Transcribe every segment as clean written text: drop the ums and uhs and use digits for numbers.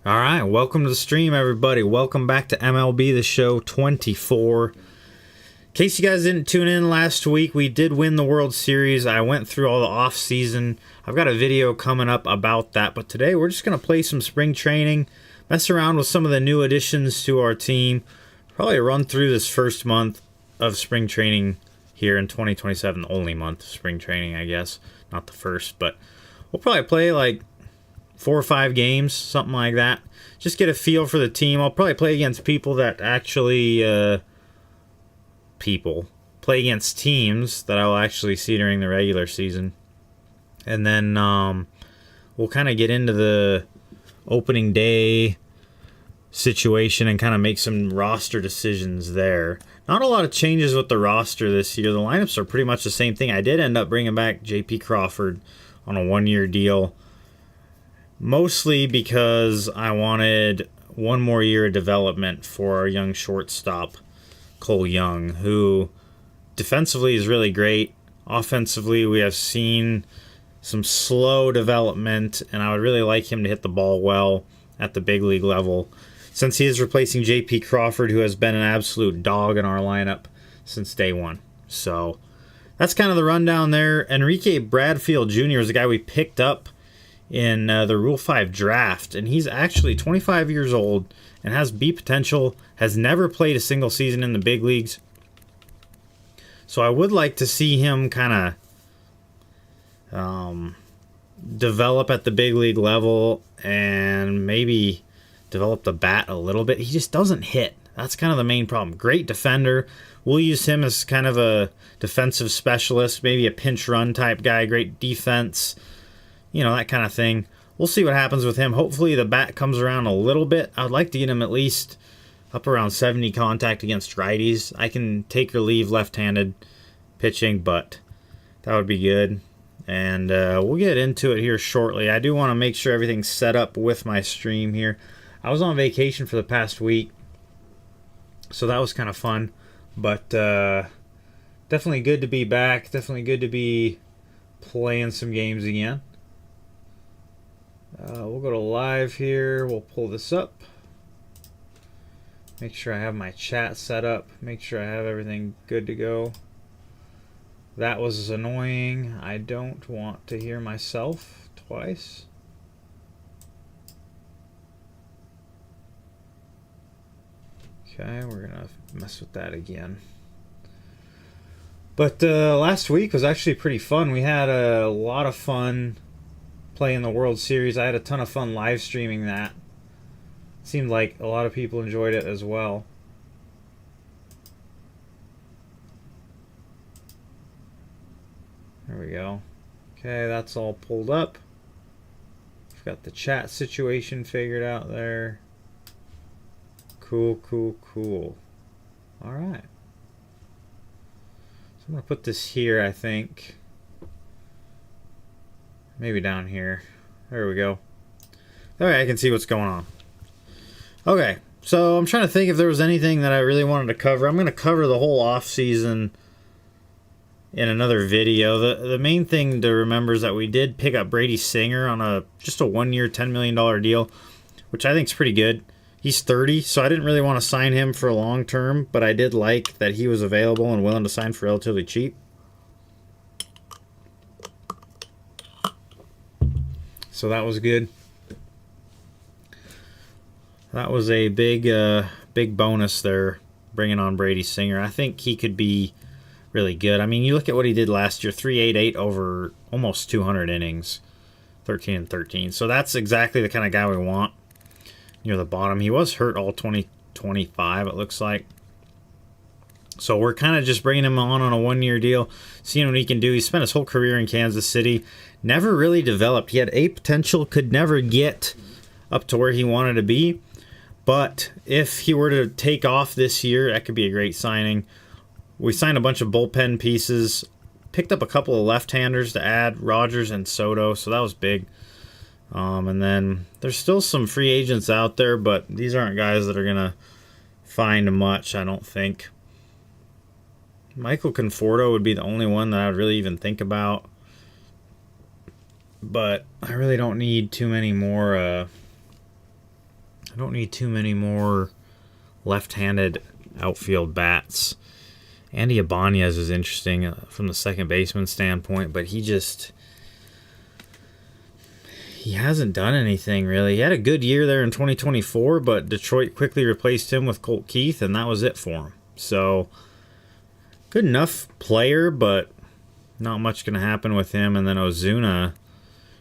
All right, welcome to the stream, everybody. Welcome back to MLB The Show 24. In case you guys didn't tune in last week, we did win the World Series. I went through all the off-season. I've got a video coming up about that, but today we're just going to play some spring training, mess around with some of the new additions to our team, probably run through this first month of spring training here in 2027, the only month of spring training, I guess. Not the first, but we'll probably play like 4 or 5 games, something like that. Just get a feel for the team. I'll probably play against people that actually... play against teams that I'll actually see during the regular season. And then we'll kind of get into the opening day situation and kind of make some roster decisions there. Not a lot of changes with the roster this year. The lineups are pretty much the same thing. I did end up bringing back J.P. Crawford on a 1-year deal. Mostly because I wanted one more year of development for our young shortstop, Cole Young, who defensively is really great. Offensively, we have seen some slow development, and I would really like him to hit the ball well at the big league level, since he is replacing J.P. Crawford, who has been an absolute dog in our lineup since day one. So that's kind of the rundown there. Enrique Bradfield Jr. is the guy we picked up in the Rule 5 draft, and he's actually 25 years old and has B potential, has never played a single season in the big leagues. So I would like to see him kind of develop at the big league level and maybe develop the bat a little bit. He just doesn't hit. That's kind of the main problem. Great defender. We'll use him as kind of a defensive specialist, maybe a pinch run type guy, great defense. You know, that kind of thing. We'll see what happens with him. Hopefully the bat comes around a little bit. I'd like to get him at least up around 70 contact against righties. I can take or leave left-handed pitching, but that would be good. And we'll get into it here shortly. I do want to make sure everything's set up with my stream here. I was on vacation for the past week, so that was kind of fun. But definitely good to be back. Definitely good to be playing some games again. We'll go to live here. We'll pull this up. Make sure I have my chat set up. Make sure I have everything good to go. That was annoying. I don't want to hear myself twice. Okay, we're going to mess with that again. But last week was actually pretty fun. We had a lot of fun playing the World Series. I had a ton of fun live streaming that. Seemed like a lot of people enjoyed it as well. There we go. Okay, that's all pulled up. We've got the chat situation figured out there. Cool, cool, cool. All right. So I'm going to put this here, I think. Maybe down here. There we go. Okay, I can see what's going on. Okay, so I'm trying to think if there was anything that I really wanted to cover. I'm going to cover the whole off-season in another video. The main thing to remember is that we did pick up Brady Singer on just a 1-year, $10 million deal, which I think is pretty good. He's 30, so I didn't really want to sign him for a long term, but I did like that he was available and willing to sign for relatively cheap. So that was good. That was a big bonus there, bringing on Brady Singer. I think he could be really good. I mean, you look at what he did last year, 388 over almost 200 innings, 13 and 13. So that's exactly the kind of guy we want near the bottom. He was hurt all 2025, it looks like. So we're kind of just bringing him on a 1-year deal, seeing what he can do. He spent his whole career in Kansas City. Never really developed. He had A potential, could never get up to where he wanted to be. But if he were to take off this year, that could be a great signing. We signed a bunch of bullpen pieces. Picked up a couple of left-handers to add, Rogers and Soto, so that was big. And then there's still some free agents out there, but these aren't guys that are going to find much, I don't think. Michael Conforto would be the only one that I would really even think about. But I really don't need too many more I don't need too many more left-handed outfield bats. Andy Ibanez is interesting from the second baseman standpoint, but he hasn't done anything really. He had a good year there in 2024, but Detroit quickly replaced him with Colt Keith, and that was it for him. So, good enough player, but not much going to happen with him. And then Ozuna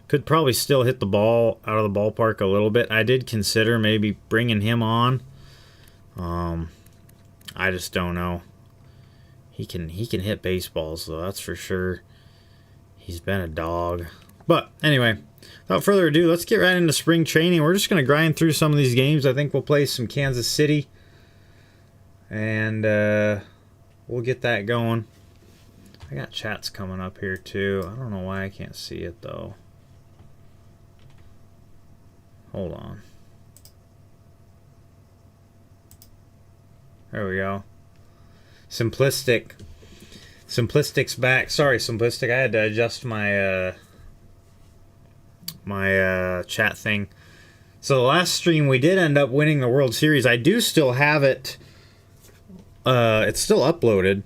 could probably still hit the ball out of the ballpark a little bit. I did consider maybe bringing him on. I just don't know. He can hit baseballs, though, that's for sure. He's been a dog. But anyway, without further ado, let's get right into spring training. We're just going to grind through some of these games. I think we'll play some Kansas City. And we'll get that going. I got chats coming up here, too. I don't know why I can't see it, though. Hold on. There we go. Simplistic's back. Sorry, Simplistic. I had to adjust my chat thing. So the last stream we did end up winning the World Series. I do still have it. It's still uploaded.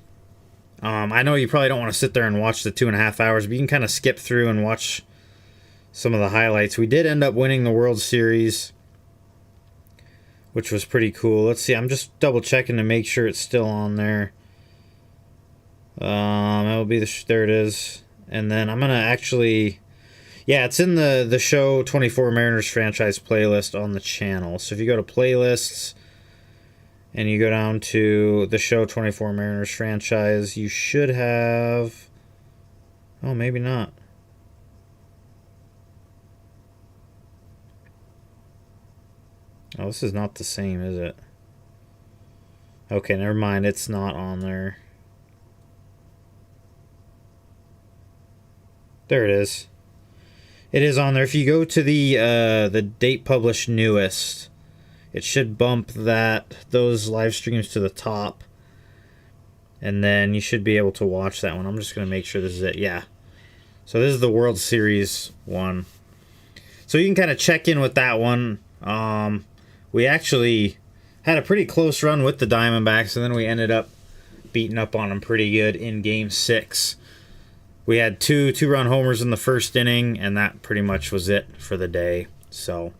I know you probably don't want to sit there and watch the 2.5 hours, but you can kind of skip through and watch some of the highlights. We did end up winning the World Series, which was pretty cool. Let's see. I'm just double checking to make sure it's still on there. There it is. And then I'm gonna actually, yeah, it's in the Show24 Mariners franchise playlist on the channel. So if you go to playlists and you go down to the Show24 Mariners franchise, you should have. Oh, maybe not. Oh, this is not the same, is it? Okay, never mind. It's not on there. There it is. It is on there. If you go to the date published newest, it should bump those live streams to the top. And then you should be able to watch that one. I'm just going to make sure this is it. Yeah. So this is the World Series one. So you can kind of check in with that one. We actually had a pretty close run with the Diamondbacks, and then we ended up beating up on them pretty good in Game 6. We had two-run homers in the first inning, and that pretty much was it for the day. So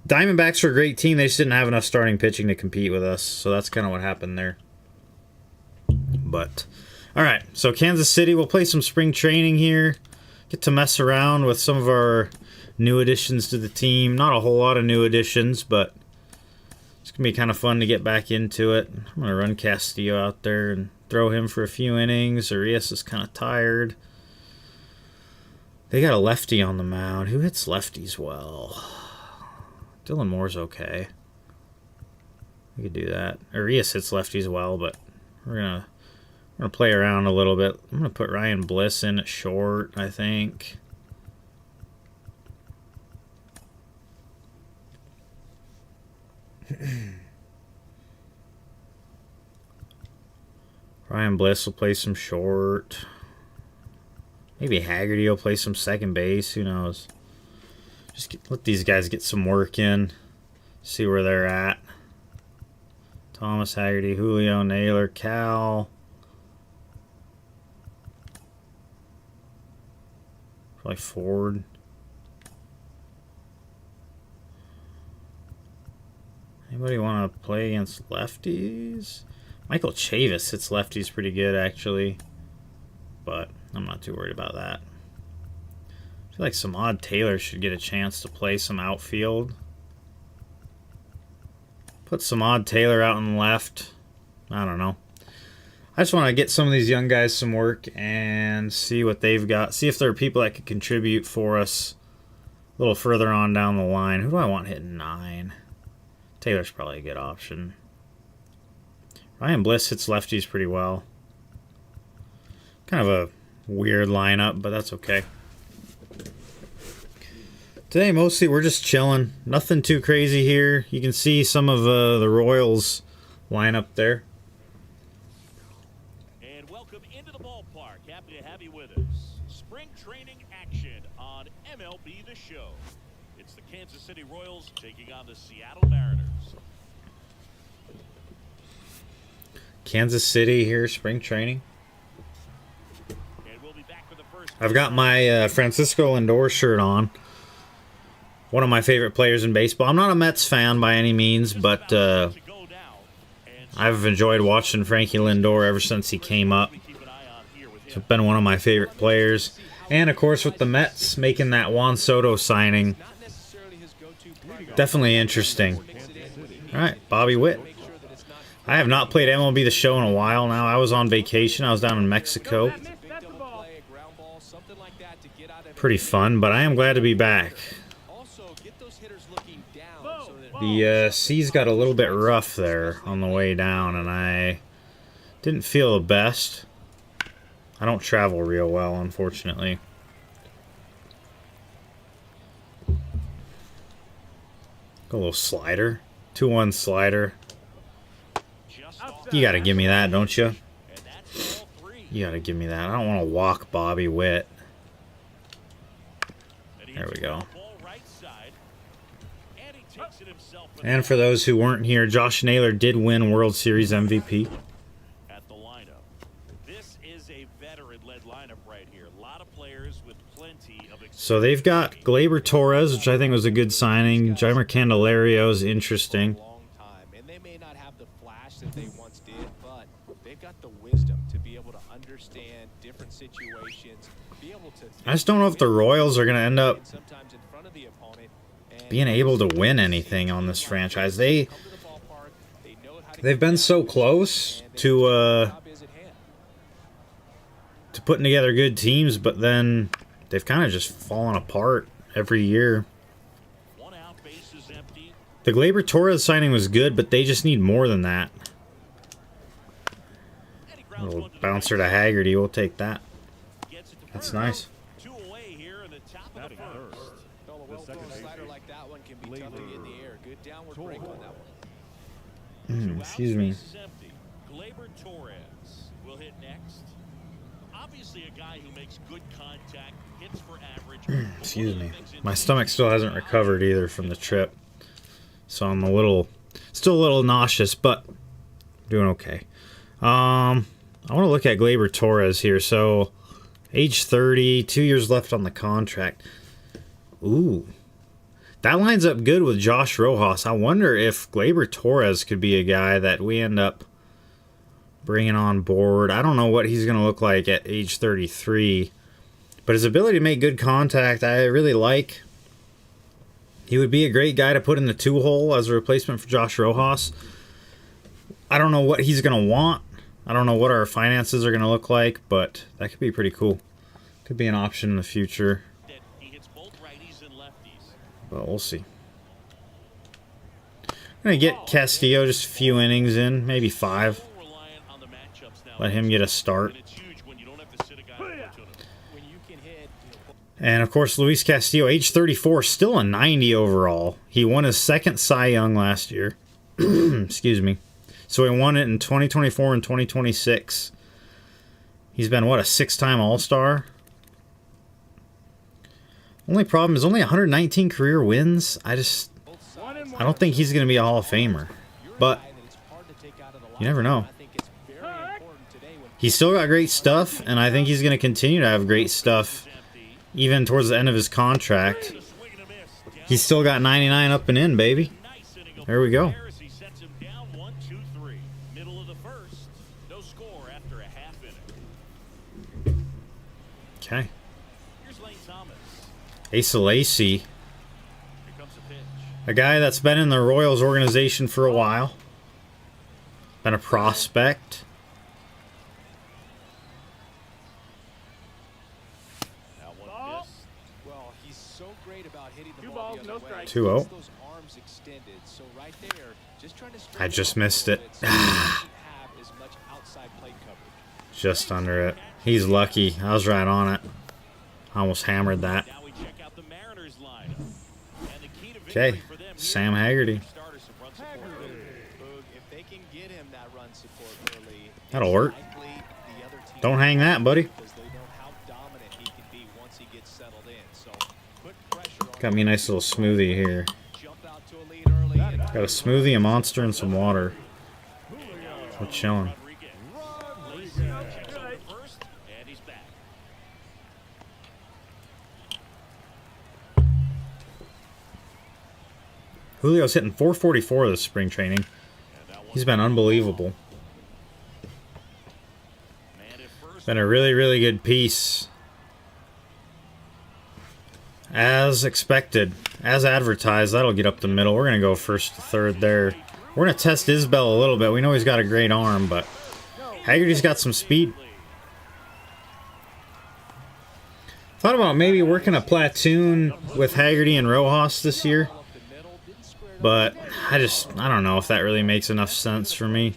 Diamondbacks are a great team. They just didn't have enough starting pitching to compete with us, so that's kind of what happened there. But, all right, so Kansas City, we'll play some spring training here. Get to mess around with some of our new additions to the team. Not a whole lot of new additions, but it's going to be kind of fun to get back into it. I'm going to run Castillo out there and throw him for a few innings. Arias is kind of tired. They got a lefty on the mound. Who hits lefties well? Dylan Moore's okay. We could do that. Arias hits lefties well, but we're gonna play around a little bit. I'm gonna put Ryan Bliss in at short, I think. Ryan Bliss will play some short. Maybe Haggerty will play some second base. Who knows? Let these guys get some work in. See where they're at. Thomas, Haggerty, Julio, Naylor, Cal. Probably Ford. Anybody want to play against lefties? Michael Chavis hits lefties pretty good, actually. But I'm not too worried about that. I feel like Samad Taylor should get a chance to play some outfield. Put Samad Taylor out on the left. I don't know. I just want to get some of these young guys some work and see what they've got. See if there are people that could contribute for us a little further on down the line. Who do I want hitting 9? Taylor's probably a good option. Ryan Bliss hits lefties pretty well. Kind of a weird lineup, but that's okay. Today, mostly, we're just chilling. Nothing too crazy here. You can see some of the Royals lineup there. And welcome into the ballpark. Happy to have you with us. Spring training action on MLB The Show. It's the Kansas City Royals taking on the Seattle Mariners. Kansas City here, spring training. And we'll be back for the first. I've got my Francisco Lindor shirt on. One of my favorite players in baseball. I'm not a Mets fan by any means, but I've enjoyed watching Frankie Lindor ever since he came up. He's been one of my favorite players. And, of course, with the Mets making that Juan Soto signing, definitely interesting. All right, Bobby Witt. I have not played MLB The Show in a while now. I was on vacation. I was down in Mexico. Pretty fun, but I am glad to be back. The seas got a little bit rough there on the way down, and I didn't feel the best. I don't travel real well, unfortunately. Go a little slider. 2-1 slider. You gotta give me that, don't you? You gotta give me that. I don't want to walk Bobby Witt. There we go. And for those who weren't here, Josh Naylor did win World Series MVP. At the lineup. This is a veteran-led lineup right here. A lot of players with plenty of experience. So they've got Gleyber Torres, which I think was a good signing. Jeimer Candelario is interesting. And they may not have the flash that they once did, but they've got the wisdom to be able to understand different situations, be able to. I just don't know if the Royals are going to end up sometimes in front of the opponent being able to win anything on this franchise. They've been so close to putting together good teams, but then they've kind of just fallen apart every year. The Gleyber Torres signing was good, but they just need more than that. A little bouncer to Haggerty, we'll take that. That's nice. Excuse me. Gleyber Torres will hit next. Obviously a guy who makes good contact, hits for average. Excuse me. My stomach still hasn't recovered either from the trip. So I'm still a little nauseous, but doing okay. I want to look at Gleyber Torres here. So age 30, 2 years left on the contract. Ooh. That lines up good with Josh Rojas. I wonder if Gleyber Torres could be a guy that we end up bringing on board. I don't know what he's going to look like at age 33. But his ability to make good contact, I really like. He would be a great guy to put in the 2-hole as a replacement for Josh Rojas. I don't know what he's going to want. I don't know what our finances are going to look like, but that could be pretty cool. Could be an option in the future. But we'll see. I'm going to get Castillo just a few innings in, maybe 5. Let him get a start. And, of course, Luis Castillo, age 34, still a 90 overall. He won his second Cy Young last year. Excuse me. So he won it in 2024 and 2026. He's been, what, a 6-time All-Star? Only problem is only 119 career wins. I don't think he's going to be a Hall of Famer. But you never know. He's still got great stuff, and I think he's going to continue to have great stuff even towards the end of his contract. He's still got 99 up and in, baby. There we go. Okay. Asa Lacy, a guy that's been in the Royals organization for a while. Been a prospect. Well, he's so great about hitting the ball the other way. 2-0. Those arms extended. So right there, just trying to I just missed it. Just under it. He's lucky. I was right on it. I almost hammered that. Okay, Sam Haggerty. That'll work. Don't hang that, buddy. Got me a nice little smoothie here. Jump out to a lead early. Got a smoothie, a Monster, and some water. We're chilling. First, and he's back. Julio's hitting 444 this spring training. He's been unbelievable. Been a really, really good piece. As expected, as advertised, that'll get up the middle. We're going to go first to third there. We're going to test Isbell a little bit. We know he's got a great arm, but Haggerty's got some speed. Thought about maybe working a platoon with Haggerty and Rojas this year. But I don't know if that really makes enough sense for me.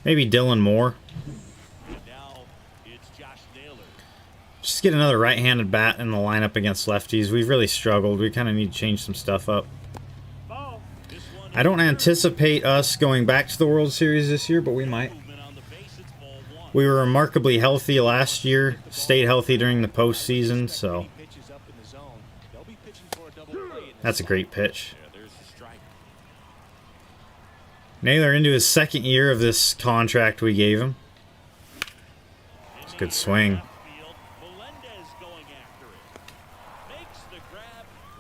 Maybe Dylan Moore. Just get another right-handed bat in the lineup against lefties. We've really struggled. We kind of need to change some stuff up. I don't anticipate us going back to the World Series this year, but we might. We were remarkably healthy last year. Stayed healthy during the postseason, so that's a great pitch. Naylor into his second year of this contract we gave him. It's a good swing.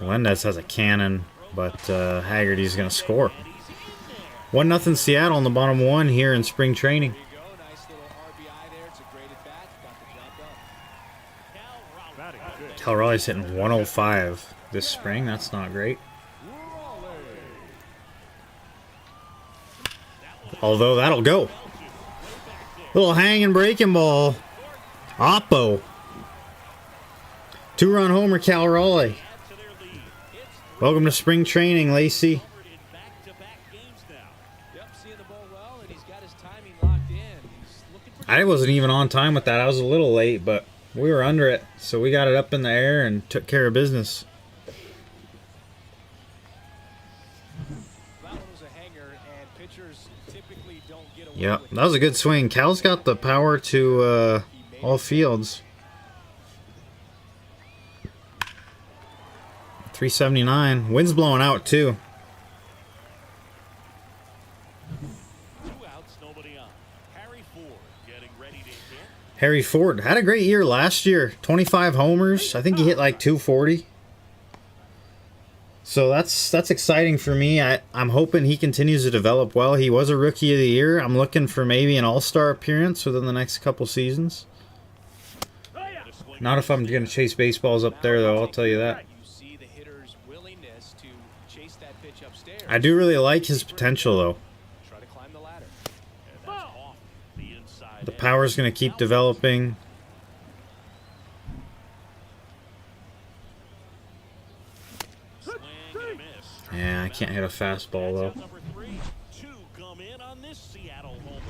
Melendez has a cannon, but Haggerty's going to score. 1-0 Seattle in the bottom one here in spring training. Cal Raleigh's hitting 105 this spring. That's not great. Although that'll go. Little hanging breaking ball. Oppo. 2-run homer, Cal Raleigh. Welcome to spring training, Lacey. I wasn't even on time with that. I was a little late, but we were under it. So we got it up in the air and took care of business. Yep, that was a good swing. Cal's got the power to all fields. 379. Wind's blowing out too. 2 outs, nobody on. Harry Ford getting ready to hit. Harry Ford had a great year last year. 25 homers. I think he hit like 240. So that's exciting for me. I'm hoping he continues to develop well. He was a Rookie of the Year. I'm looking for maybe an All-Star appearance within the next couple seasons. Not if I'm going to chase baseballs up there, though. I'll tell you that. I do really like his potential, though. The power's going to keep developing. Yeah, I can't hit a fastball, though. Number 3, 2 come in on this Seattle homer.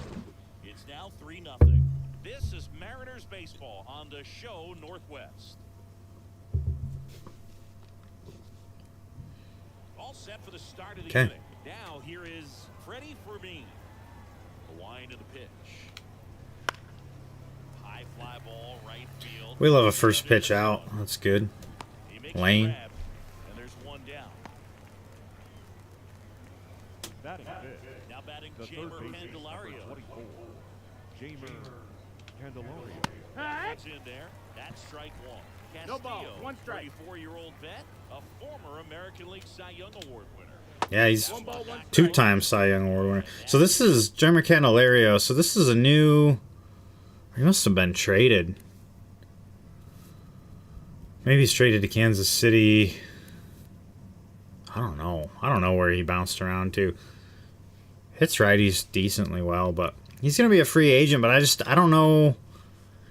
It's now 3-0. This is Mariners baseball on the show Northwest. All set for the start of the inning. Now here is Freddie Fermin. The wind of the pitch. High fly ball, right field. We love a first pitch out. That's good. Lane. And there's one down. Now batting Jamer Candelario. That's in there. That's strike one. Castillo, No ball, 1 strike. 34-year-old vet, a former American League Cy Young Award winner. Yeah, he's 2-time Cy Young Award winner. So this is Jamer Candelario. So this is a new... He must have been traded. Maybe he's traded to Kansas City. I don't know. I don't know where he bounced around to. Hits righties decently well, but he's going to be a free agent, but I don't know.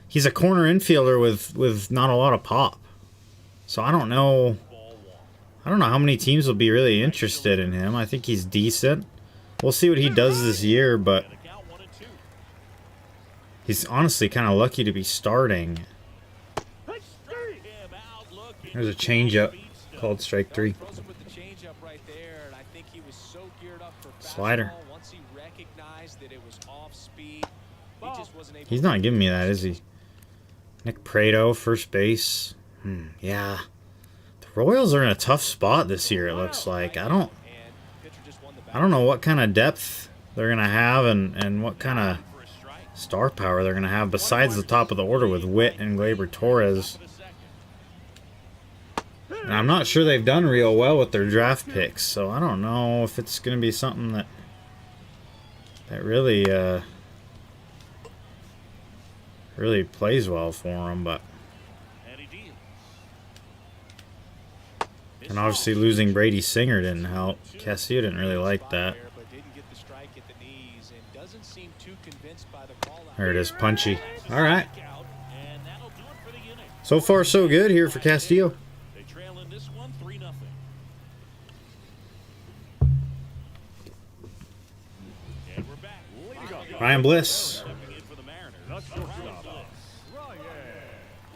He's a corner infielder with not a lot of pop. So I don't know. I don't know how many teams will be really interested in him. I think he's decent. We'll see what he does this year, but he's honestly kind of lucky to be starting. There's a changeup called strike 3. Slider. He's not giving me that, is he? Nick Prado, first base. Yeah. Royals are in a tough spot this year, it looks like. I don't know what kind of depth they're going to have and what kind of star power they're going to have besides the top of the order with Witt and Gleyber Torres. And I'm not sure they've done real well with their draft picks, so I don't know if it's going to be something that really really plays well for them, but and obviously losing Brady Singer didn't help. Castillo didn't really like that. There it is, punchy. All right. So far, so good here for Castillo. They trail in this one 3-0. And we're back. Ryan Bliss. Stepping in for the Mariners.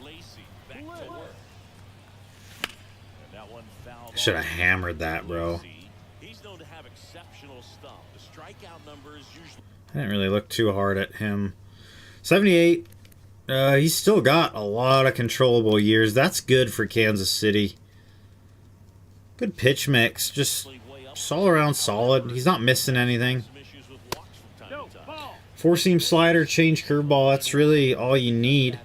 Lacey back to work. And that one fouled. Should have hammered that, bro. He's known to have exceptional stuff. The strikeout numbers usually. I didn't really look too hard at him. 78. He's still got a lot of controllable years. That's good for Kansas City. Good pitch mix. Just all around solid. He's not missing anything. Four-seam slider, change curveball. That's really all you need.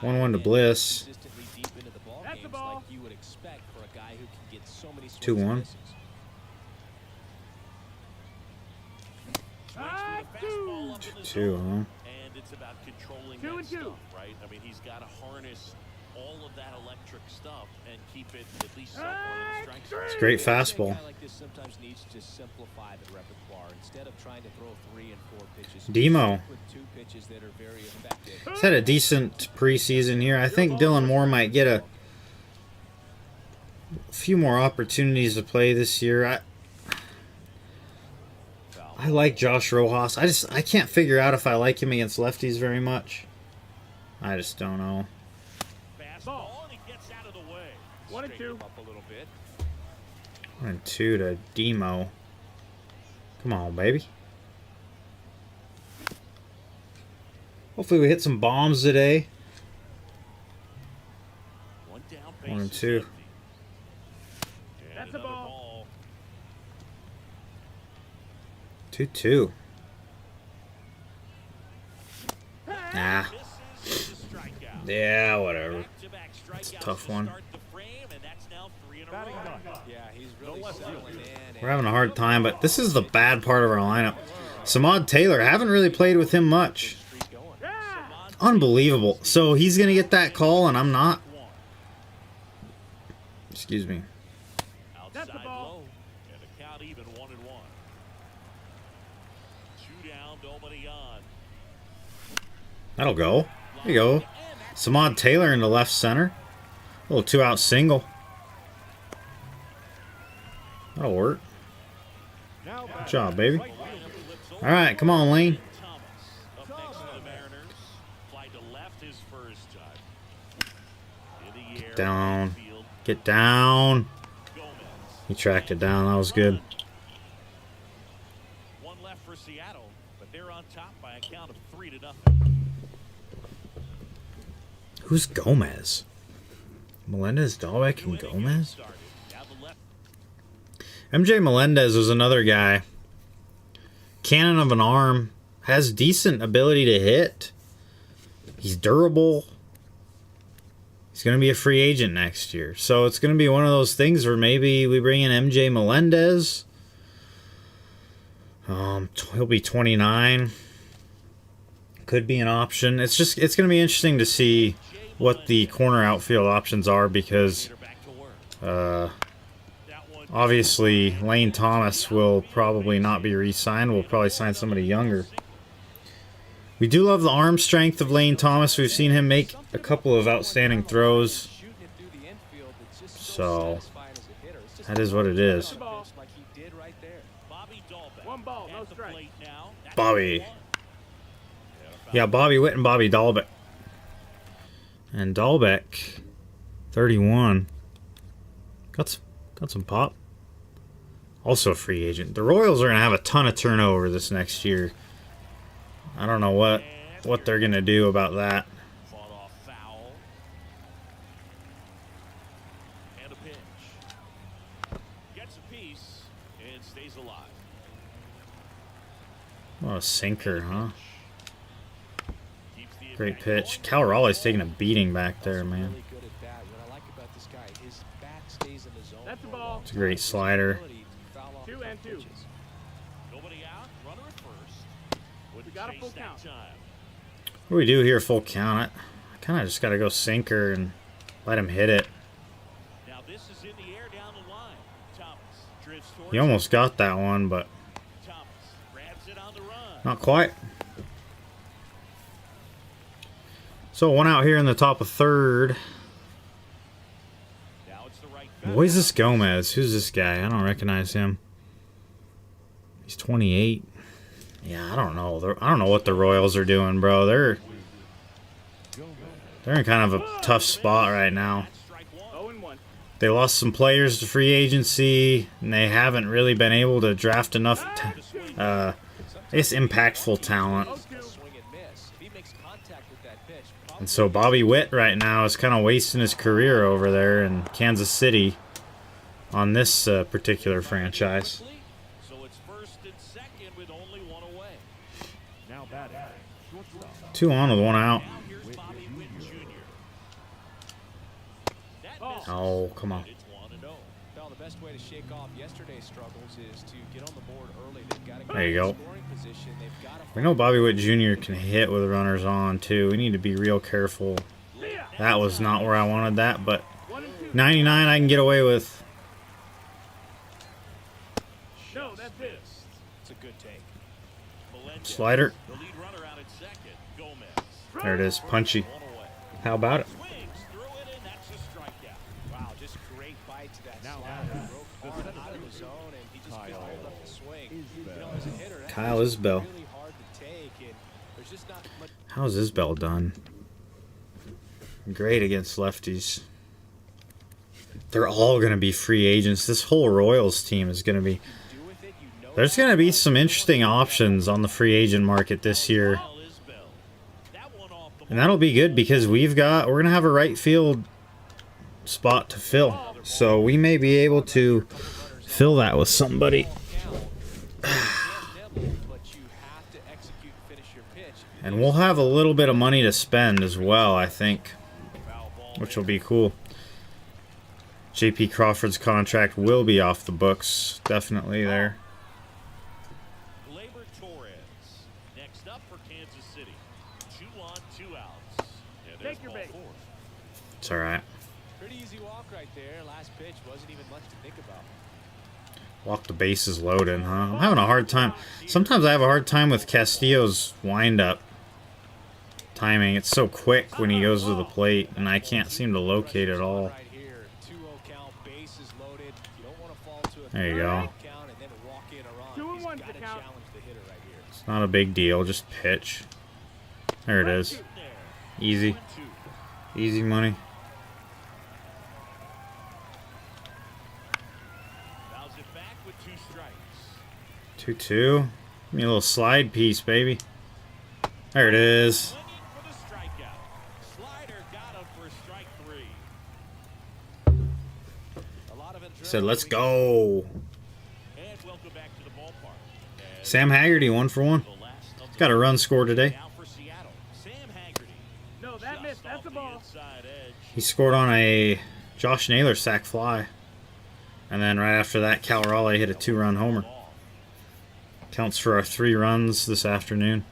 1-1 to Bliss. 2-1. Two, huh? And it's about controlling that stuff, right? I mean, he's got to harness all of that electric stuff and keep it at least somewhat in the strike zone. It's a great fastball. A guy like this sometimes needs to simplify the repertoire instead of trying to throw 3 and 4 pitches. Demo. With 2 pitches that are very effective. He's had a decent preseason here. I think Dylan Moore might get a few more opportunities to play this year. I like Josh Rojas. I can't figure out if I like him against lefties very much. I just don't know. Fastball, and he gets out of the way. 1-2. Up a little bit. 1-2 to Demo. Come on, baby. Hopefully we hit some bombs today. 1-2. That's a ball. 2-2. Nah. Yeah, whatever. It's a tough one. Yeah, he's really settling in. We're having a hard time, but this is the bad part of our lineup. Samad Taylor, haven't really played with him much. Unbelievable. So he's going to get that call, and I'm not. Excuse me. Outside low, and the count even 1-1. 2 down, nobody on. That'll go. There you go. Samad Taylor in the left center. A little 2-out single. That'll work. Good job, baby. All right, come on, Lane. Up next to the Mariners. Fly to left his first time. In the air, Down. field, Get down. Gomez. He tracked it down. That was good. One left for Seattle, but they're on top by a count of 3-0. Who's Gomez? Melendez, Dahlbeck, and Gomez? Down the left. MJ Melendez was another guy. Cannon of an arm. Has decent ability to hit. He's durable. He's going to be a free agent next year. So it's going to be one of those things where maybe we bring in MJ Melendez. He'll be 29. Could be an option. It's going to be interesting to see what the corner outfield options are because obviously Lane Thomas will probably not be re-signed. We'll probably sign somebody younger. We do love the arm strength of Lane Thomas. We've seen him make a couple of outstanding throws. So that is what it is. Bobby. Yeah, Bobby Witt and Bobby Dahlbeck. And Dahlbeck, 31. Got some pop. Also a free agent. The Royals are going to have a ton of turnover this next year. I don't know what they're going to do about that. apiece and stays alive. Oh, a sinker, huh? Keeps the Great attack pitch. going. Cal Raleigh's taking a beating back there, Also man. really good at bat. What I like about this guy, his bat stays in the zone. That's a for ball. long It's a great time. slider. His ability to foul off 2 and tough 2. pitches. Nobody out. Runner at first. Wouldn't got a chase full that count. time. What do we do here? Full count. I kind of just got to go sinker and let him hit it. Now this is in the air down the line. Thomas drifts towards He almost got that one, but Thomas grabs it on the run. not quite. So one out here in the top of third. Now it's the right Moises Gomez. Who's this guy? I don't recognize him. He's 28. Yeah, I don't know. I don't know what the Royals are doing, bro. They're in kind of a tough spot right now. strike one. 0 and 1. They lost some players to free agency, and they haven't really been able to draft enough, I guess, impactful talent. Swing and miss. If he makes contact with that pitch, And so Bobby Witt right now is kind of wasting his career over there in Kansas City on this particular franchise. So it's first and second with only one away. Now batting, shortstop. 2 on with 1 out. Now here's Bobby Witt Jr. That Oh. misses. Oh, come on. It's 1-0. Well, the best way to shake off yesterday's struggles is to get on the board early. They've got to get There you in go. scoring position. They've got to We know Bobby Witt Jr. can hit with runners on, too. We need to be real careful. That was not where I wanted that, but 1 and 2. 99 I can get away with. No, that's it. It's a good take. Melendez, Slider. the lead runner out at second. Gomez. There it is. Punchy. One away. How about it? Swings through it, and that's a strikeout. Wow, just great bite to that Now slider. batting, Broke hard out of the zone, and he just couldn't hold up the swing. You know, as a hitter, that Kyle pitch is Isbell. really hard to take, and there's just not much. How's Isbell done? Great against lefties. They're all going to be free agents. This whole Royals team is going to be... Do with it, you know There's going to be some interesting options on the free agent market this year. Kyle Isbell. That one off the And that'll be good because we're going to have a right field spot to fill. So we may be able to fill that with somebody. but you have to execute and finish your pitch. And we'll have a little bit of money to spend as well, I think, foul ball. which will be cool. JP Crawford's contract will be off the books, definitely there. Gleyber Torres. Next up for Kansas City. 2 on, 2 outs. And there's Take your ball bait. 4. It's all right. Pretty easy walk right there. Last pitch wasn't even much to think about. Walk the bases loaded, huh? I'm having a hard time. Sometimes I have a hard time with Castillo's wind-up timing. It's so quick when he goes to the plate, and I can't seem to locate it all. Right here, 2-0 count, bases loaded. You don't want to fall to a There you go. count and then walk in a run. 2 and He's 1 got to to count. challenge the hitter right here. It's not a big deal, just pitch. There it is. Easy. 2. Easy money. Fouls it back with 2 strikes. 2-2. Give me a little slide piece, baby. There it is. Swinging for the strikeout. Slider got him for strike 3. A lot of adrenaline. Said, let's go. And welcome back to the ballpark. As Sam Haggerty, 1 for 1. the last of the Got a run score today. now for Seattle. Sam Haggerty. No, that just missed. That's off a the ball. inside edge. He scored on a Josh Naylor sac fly. And then right after that, Cal Raleigh hit a 2-run homer. Ball. Counts for our 3 runs this afternoon.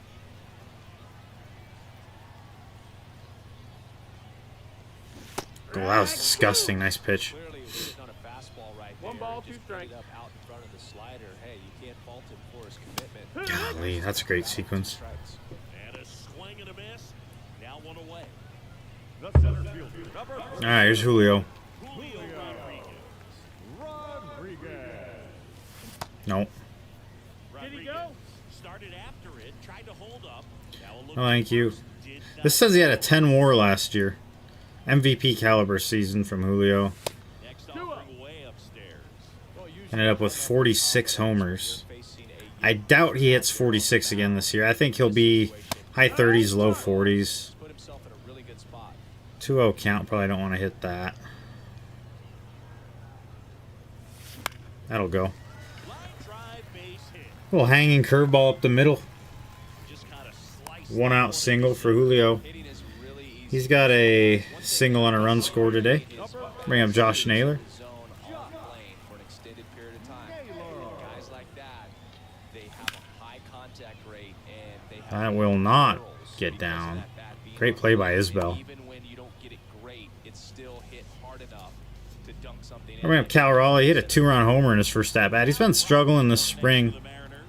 Oh, that was disgusting. Nice pitch. Clearly hitting on a fastball right there. 1 ball, 2 Just strikes. ended up out in front of the slider. Hey, you can't fault him for his commitment. Golly, that's a great sequence. Strikes. And a swing and a miss. Now 1 away. The center fielder, number All right, here's Julio. Julio Rodriguez. Rodriguez. Nope. Did he Rodriguez go? started after it, tried to hold up. Now a look No, thank you. did not This says he had a 10 WAR last year. MVP caliber season from Julio. next Two up. offering way upstairs. Well, usually Ended up with 46 homers. I doubt he hits 46 again this year. I think he'll be high 30s, low 40s. put himself in a really good spot. 2-0 count, probably don't want to hit that. That'll go. Line drive base hit. Little hanging curveball up the middle. Just kind of sliced 1 out single for Julio. Hitting is really easy. He's got a single on a run score today. Bring up Josh Naylor. Zone off lane for an extended period of time. Guys like that, they have a high contact rate and they have That will not curls get because of down. that bad beam. Great play by Isbell. Even when you don't get it great, it's still hit hard enough to dunk something in. Bring up Cal Raleigh. He hit a 2-run homer in his first at bat. He's been struggling this spring, the Mariners.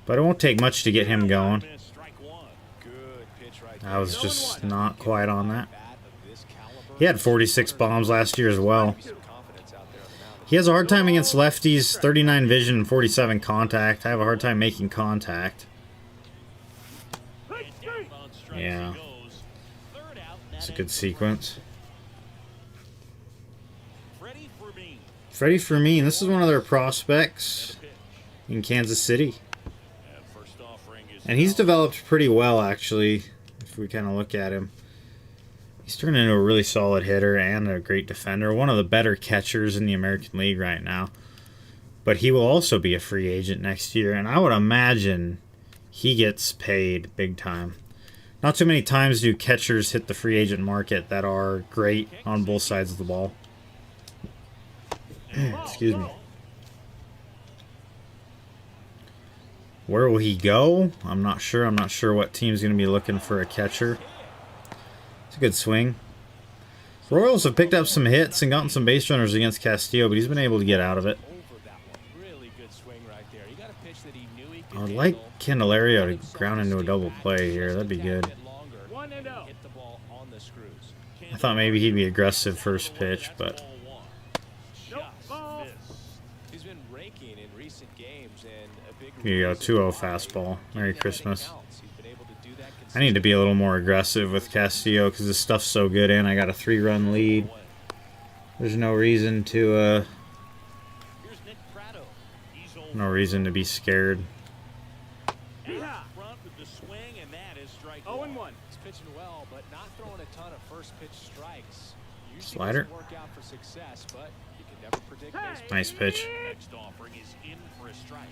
but it won't take much to get him going. Miss, strike one. Good pitch right I was just not quite on that. bat of this caliber. He had 46 bombs last year as well. Some confidence out there on the mound. He has a hard time against lefties, 39 vision and 47 contact. I have a hard time making contact. And down on strikes Yeah. he goes. Third out, It's a that good ends sequence. Freddie Fermin. Freddie Fermin, this is one of their prospects Pitch. in Kansas City. And first offering is And he's developed pretty well, actually, if we kind of look at him. He's turned into a really solid hitter and a great defender. One of the better catchers in the American League right now. But he will also be a free agent next year, and I would imagine he gets paid big time. Not too many times do catchers hit the free agent market that are great on both sides of the ball. Excuse me. Where will he go? I'm not sure. I'm not sure what team's going to be looking for a catcher. It's a good swing. Royals have picked up some hits and gotten some base runners against Castillo, but he's been able to get out of it. Over that one. Really good swing right there. He got a pitch that he knew he could I would like handle. Candelario to ground into a double play here. That'd be good. Hit 1-0. the ball on the screws. I thought maybe he'd be aggressive first pitch, but ball one. Nope, Just ball. missed. He's been raking in recent games and a big here you go. reason 2-0 why fastball. Merry getting Christmas. counts. He's been able to do that I need to be a little more aggressive with Castillo because this stuff's so good in. I got a 3-run lead. There's no reason to Here's Nick Pratto. He's over. no reason to be scared. Out Yeehaw. front with the swing, and that is strike 0-1. one. He's pitching well, but not throwing a ton of first pitch strikes. Usually Slider. doesn't work out for success, but you can never predict Hey. baseball. Nice pitch. Next offering is in for a strike.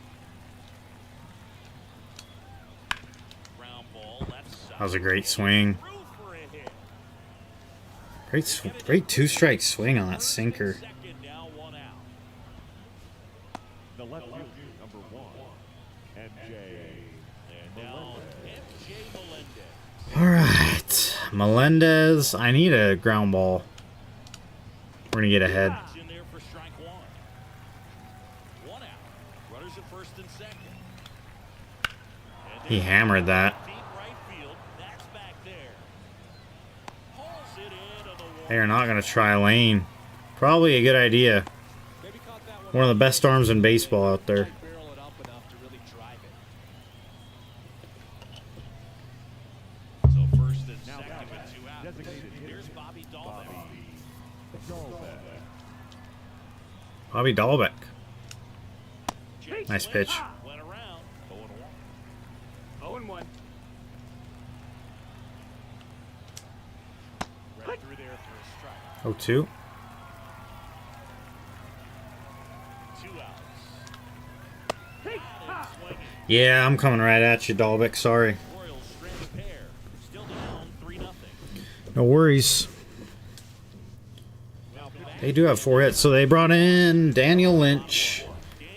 Ground ball left side. That was a great swing. Through for a hit. Great two-strike swing on that sinker. Second, now one out. The left field, number 1, MJ. And now MJ Melendez. All right, Melendez. I need a ground ball. We're gonna get ahead. He's in there for strike one. One out. Runners at first and second. And He hammered that. deep right field. That's back there. Hauls it in on the wall. They are not gonna try Lane. Probably a good idea. Maybe caught that One of the best arms in baseball out there. Might barrel it up enough to really drive it. So first and Now second with two out. designated hitter, Here's Bobby Dahlbeck. Bobby Dahlbeck. Jet Nice swing. pitch. Went around. 0-1. 0-1. Right through there for a strike. 0-2. 2 outs. Hey, ha. Swinging. Yeah, I'm coming right at you, Dahlbeck. Sorry. Royals stranded pair. Still down 3-0. No worries. They do have 4 hits, so they brought in Daniel Lynch.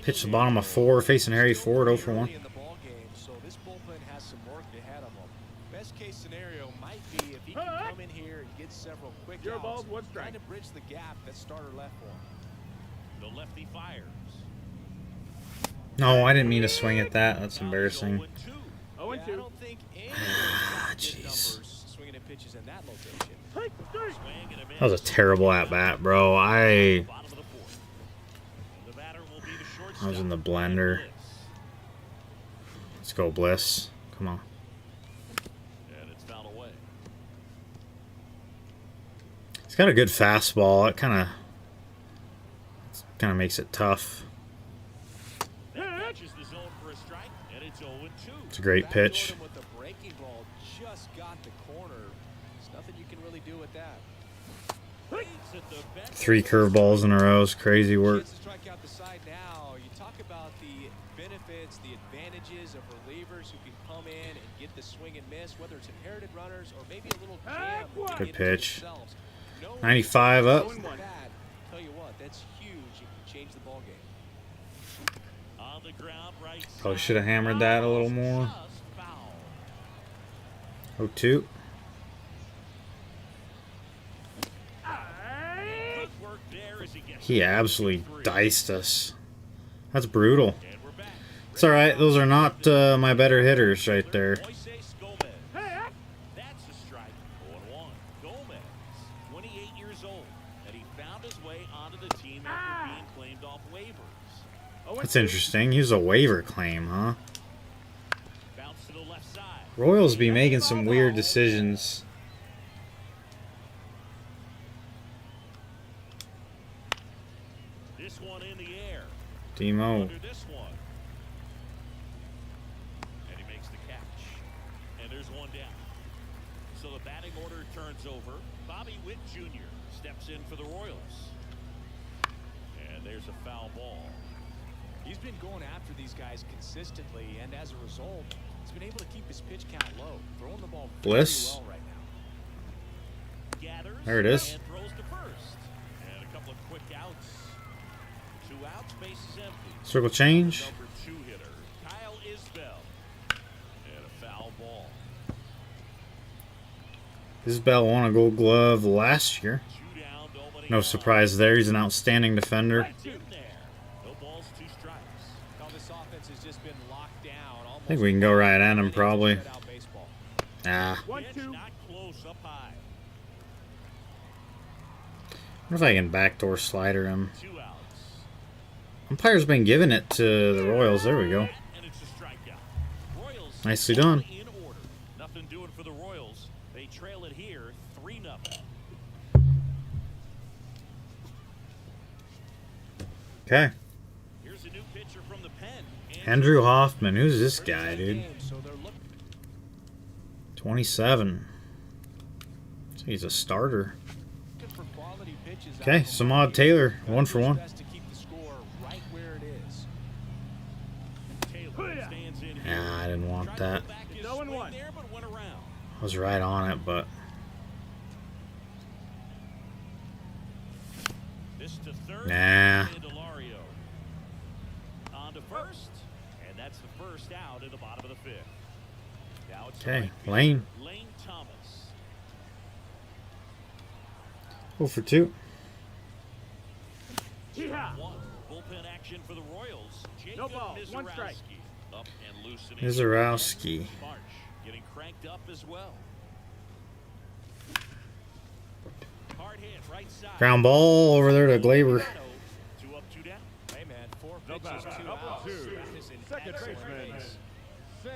Pitched the bottom of 4, facing Harry Ford, 0 for 1. In the ball game, so this bullpen has some work ahead of them. Best case scenario might be if he can come in here and get several quick Your outs, ball's one strike. trying to bridge the gap that starter left for him. The lefty fires. No, I didn't mean to swing at that. That's Now embarrassing. 0-2. 0-2. Yeah, I don't think anyone got good jeez. numbers swinging at pitches in that location. Hey, three. Swing and a miss. That was a terrible at-bat, bro. Bottom of the fourth. The batter will be the shortstop. I was in the blender. Bliss. Let's go, Bliss. Come on. And it's fouled away. He's got a good fastball. It kind of makes it tough. That catches the zone for a strike, and it's 0-2. It's a great Back pitch. going with the breaking ball just got the corner. There's nothing you can really do with that. Waits at the bench. 3 curveballs in a row is crazy work. Chance to strike out the advantages of relievers who can come in and get the swing and miss, whether it's inherited runners or maybe a little jam. Good to get it to pitch. themselves. No 95 up. reason to bat. Tell you what, that's huge. It can change the ball game. On the ground, right Probably side. should have hammered that a little more. Just foul. 0-2. Good work there as he gets He it. absolutely 3. diced us. That's brutal. And we're back. It's alright. Those are not my better hitters right there. Moises Gomez. That's a strike. 0-1. Gomez, 28 years old, and he found his way onto the team after being claimed off waivers. That's interesting. He was a waiver claim, huh? Bounce to the left side. Royals be making some weird decisions. This one in the air. Demo. Under this one. And he makes the catch. And there's one down. So the batting order turns over. Bobby Witt Jr. steps in for the Royals. And there's a foul ball. He's been going after these guys consistently, and as a result, he's been able to keep his pitch count low, throwing the ball very Bliss. well right now. Gathers There it is. and throws to first. And a couple of quick outs. 2 outs, base is empty. Circle change. Number 2 hitter, Kyle Isbell. And a foul ball. Isbell won a Gold Glove last year. 2 down, nobody No on. surprise there. He's an outstanding defender. Right in there. No balls, 2 strikes. Now this offense has just been locked down. I think we can go right at him probably. Shutout baseball. Ah. Pitch 1-2. not close, up high. I wonder if I can backdoor slider him. 2 outs. Umpire's been giving it to the Royals. There we go. And it's a strikeout. Royals Nicely done. in order. Nothing doing for the Royals. They trail it here 3-0. Okay. Here's a new pitcher from the pen. Andrew Hoffman. Who's this guy, dude? Game, so they're looking 27. So he's a starter. for quality pitches out Okay, of the Samad lineup. Taylor, 1 for 1. Best to keep the score right where it is. Taylor stands in here. Yeah, I didn't want Tried to that. go back his 0-1. swing there, but went around. I was right on it, but This to third. Nah. And Delario. On to first. And that's the first out in the bottom of the 5th. Now it's okay. right field. Lane. Lane Thomas. 0 for 2. Yeehaw. 1. Bullpen action for the Royals. Jacob No ball, 1 strike. Mizorowski. Up and loosening. Mizorowski. March getting cranked up as well. Hard hit, right side. Ground ball over there to Glaber. 2 up, 2 down. Hey man, 4 No pitches, batter. 2 Number outs. 2. That is an Second excellent baseman. base. Sam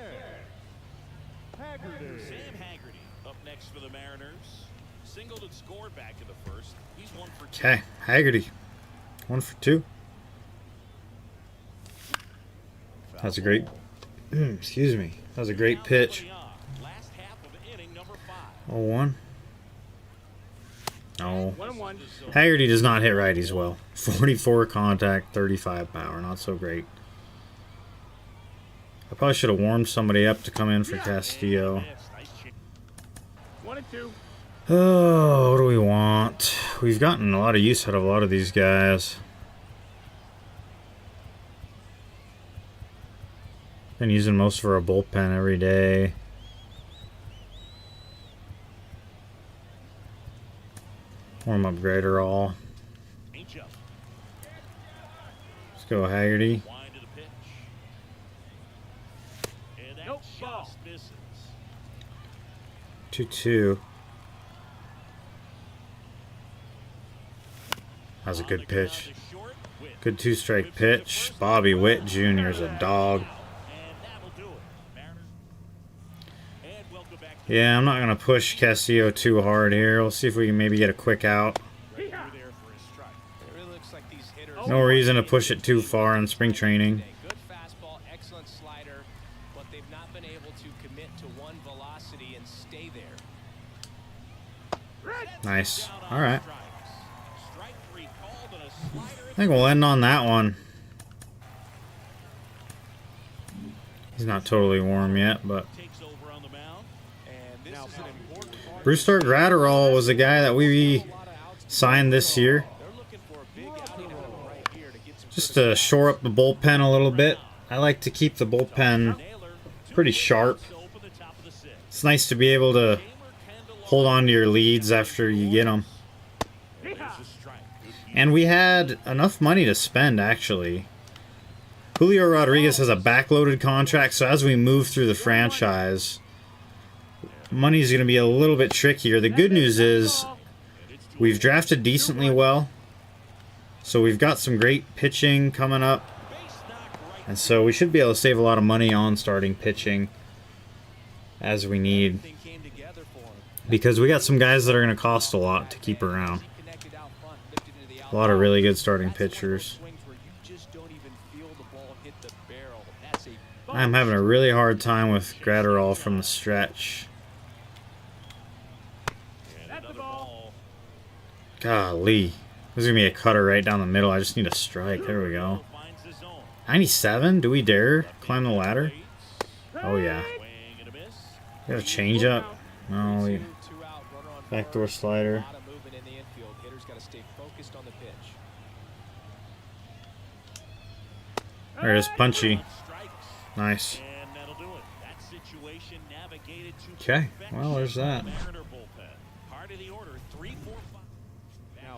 Haggerty. Sam Haggerty up next for the Mariners. Singled and scored back in the first. He's 1 for 2. Okay. Haggerty. 1 for 2. That's a great. Excuse me. That was a great pitch. Last half of inning number 5. 0-1. No. 1-1. Haggerty does not hit righties well. 44 contact, 35 power. Not so great. I probably should have warmed somebody up to come in for Castillo. Nice change. 1-2. Oh, what do we want? We've gotten a lot of use out of a lot of these guys. Been using most of our bullpen every day. Warm up Graterol. Change up. Let's go Haggerty. Wind to the pitch. And that Nope, ball. just misses. 2-2. That was a On good the ground pitch. to short, Witt. Good 2-strike pitch. Bobby Witt Jr. is a dog. And that'll do it. Mariners. And welcome back to Yeah, I'm not going to push Castillo too hard here. We'll see if we can maybe get a quick out. right through there for his strike. It really looks like these hitters. No reason to push it too far in spring training. Good fastball, excellent slider, but they've not been able to commit to one velocity and stay there. Nice. Down on All right. strikes. Strike 3 called and a slider. I think we'll end on that one. He's not totally warm yet, but Takes over on the mound. And this is an important part. Brewster Gratterall was a guy that we signed this year. They're looking for a big outing out of him right here to get some Just to shore up the bullpen a little bit. I like to keep the bullpen pretty sharp. To open the top of the sixth. It's nice to be able to hold on to your leads after you get them. There's a strike. And we had enough money to spend, actually. Julio Rodriguez has a backloaded contract, so as we move through the franchise, money's going to be a little bit trickier. The good news is we've drafted decently well, so we've got some great pitching coming up, and so we should be able to save a lot of money on starting pitching as we need, thing came together for him. because we got some guys that are going to cost a lot to keep around. He connected out front, lifted into the A lot of really good outfield. starting That's one of those pitchers. swings where you just don't even feel the ball hit the barrel. That's a I'm having a really hard time with Gratterall from the stretch. And That's the another ball. Golly. There's going to be a cutter right down the middle. I just need a strike. There we go. finds the zone. 97? Do we dare climb the ladder? Oh, yeah. Swing and a miss. Got a change up? No. two out, runner on Backdoor first. slider. A lot of movement in the infield. Hitters got to stay focused on the pitch. There it is. Punchy. Strikes. Nice. And that'll do it. That situation navigated to Okay, perfection well, there's that. by the Mariner bullpen. Part of the order, 3, 4, 5.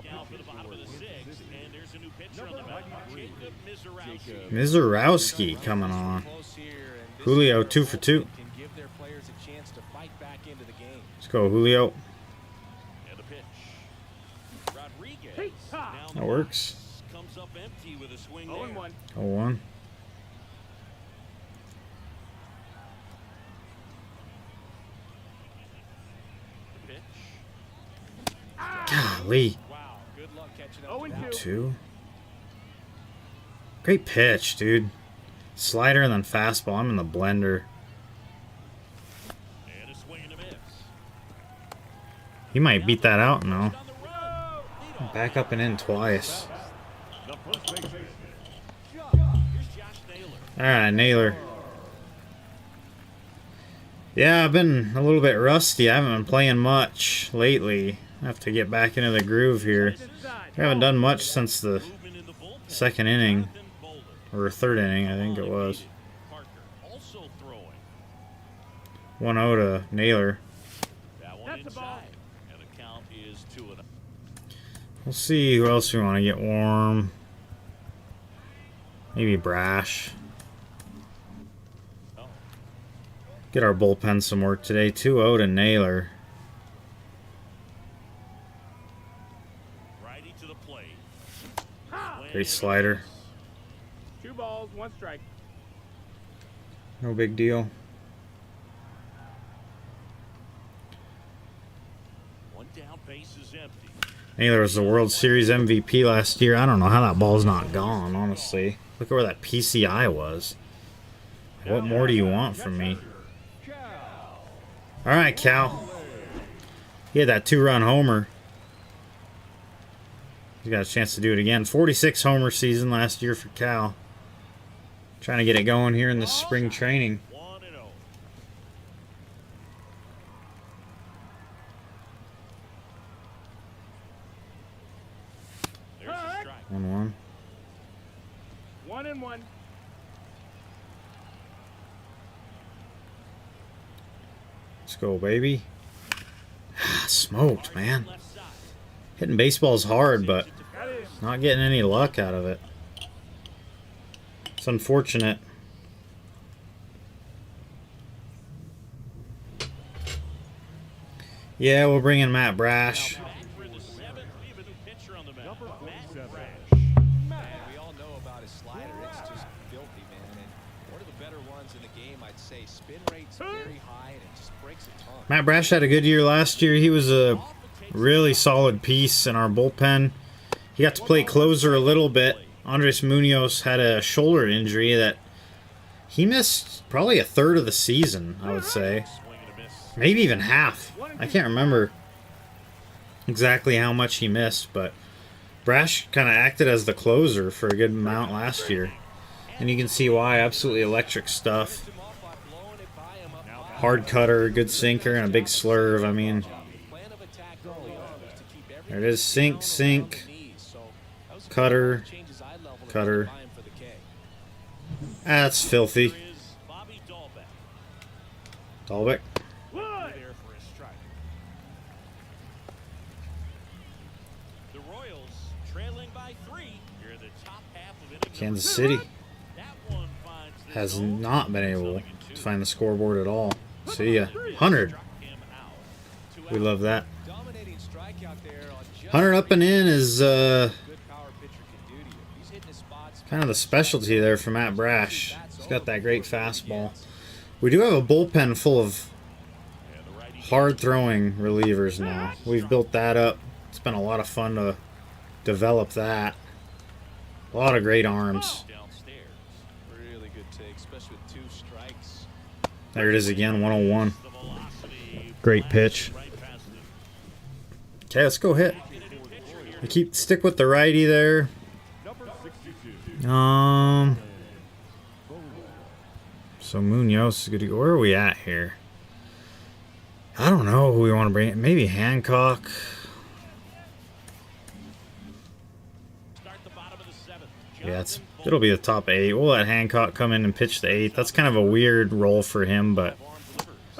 Back down for the bottom of the sixth, and there's a new pitcher on the mound. Jacob Mizorowski. Mizorowski coming on. Close here, and this Julio, is 2 where for 2. can give their players a chance to fight back into the game. Let's go, Julio. And the pitch. Rodriguez. Hey-ha. Now That the works. box comes up empty with a swing 0 there. and 1. 0-1. The pitch. Golly. Wow, good luck catching up. 0 and to 2. that. 2. Great pitch, dude. Slider and then fastball. I'm in the blender. And a swing and a miss. He might beat that out now. On the run. Lead off. Back up and in twice. The first base baseman, Here's Josh Naylor. Alright, Naylor. Yeah, I've been a little bit rusty. I haven't been playing much lately. I have to get back into the groove here. I haven't done much since the Movement in the bullpen. second inning, Jonathan Boulder. or third inning, I think it was. Parker also throwing. 1-0 to Naylor. That one That's the ball. inside. And the count is 2-0. We'll see who else we want to get warm. Maybe Brash. Oh, Get our bullpen some work today. 2-0 to Naylor. righty to the plate. Great slider. 2 balls, 1 strike. No big deal. One down, base is empty. Naylor was the World Series MVP last year. I don't know how that ball's not gone, honestly. Look at where that PCI was. What more do you want from me? All right, Cal. He had that 2-run homer. He's got a chance to do it again. 46 homer season last year for Cal. Trying to get it going here in the spring training. 1-0. There's a strike. 1-1. 1 and 1. Let's go, baby. Smoked, man. Left side. Hitting baseball's hard, but That is. not getting any luck out of it. It's unfortunate. Yeah, we'll bring in Matt Brash. Back for the seventh. We have a new pitcher on the mound. Matt Brash. Man, we all know about his slider. It's just filthy, man. And one of the better ones in the game, I'd say. Spin rate's very high, and it just breaks a ton. Matt Brash had a good year last year. He was a really solid piece in our bullpen. He got to play closer a little bit. Andres Munoz had a shoulder injury that he missed probably a third of the season, I would say. Swing and a miss. Maybe even half. I can't remember exactly how much he missed, but Brash kind of acted as the closer for a good amount last year. And you can see why. Absolutely electric stuff. hard cutter, good sinker, and a big slurve. I mean, there it is. Sink, sink, cutter, cutter. That's filthy. Dahlbeck. The Royals trailing by 3 here in the top half of inning Kansas number City that one finds the has zone. not been able to find the scoreboard at all. See ya. 100. Struck him out. We love that. Dominating strikeout there on just 100 up and in is good power pitcher can do to you. He's hitting his spots. kind of the specialty there for Matt Brash. He's got that great fastball. We do have a bullpen full of hard-throwing relievers now. We've built that up. It's been a lot of fun to develop that. A lot of great arms. Downstairs. Really good take, especially with 2 strikes. There it is again, 101. The velocity Great pitch. right past him. Okay, let's go hit. We stick with the righty there. So Munoz is good to go. Where are we at here? I don't know who we want to bring in. Maybe Hancock. Start the bottom of the 7th. Yeah, it'll be the top 8. We'll let Hancock come in and pitch the 8th. That's kind of a weird role for him, but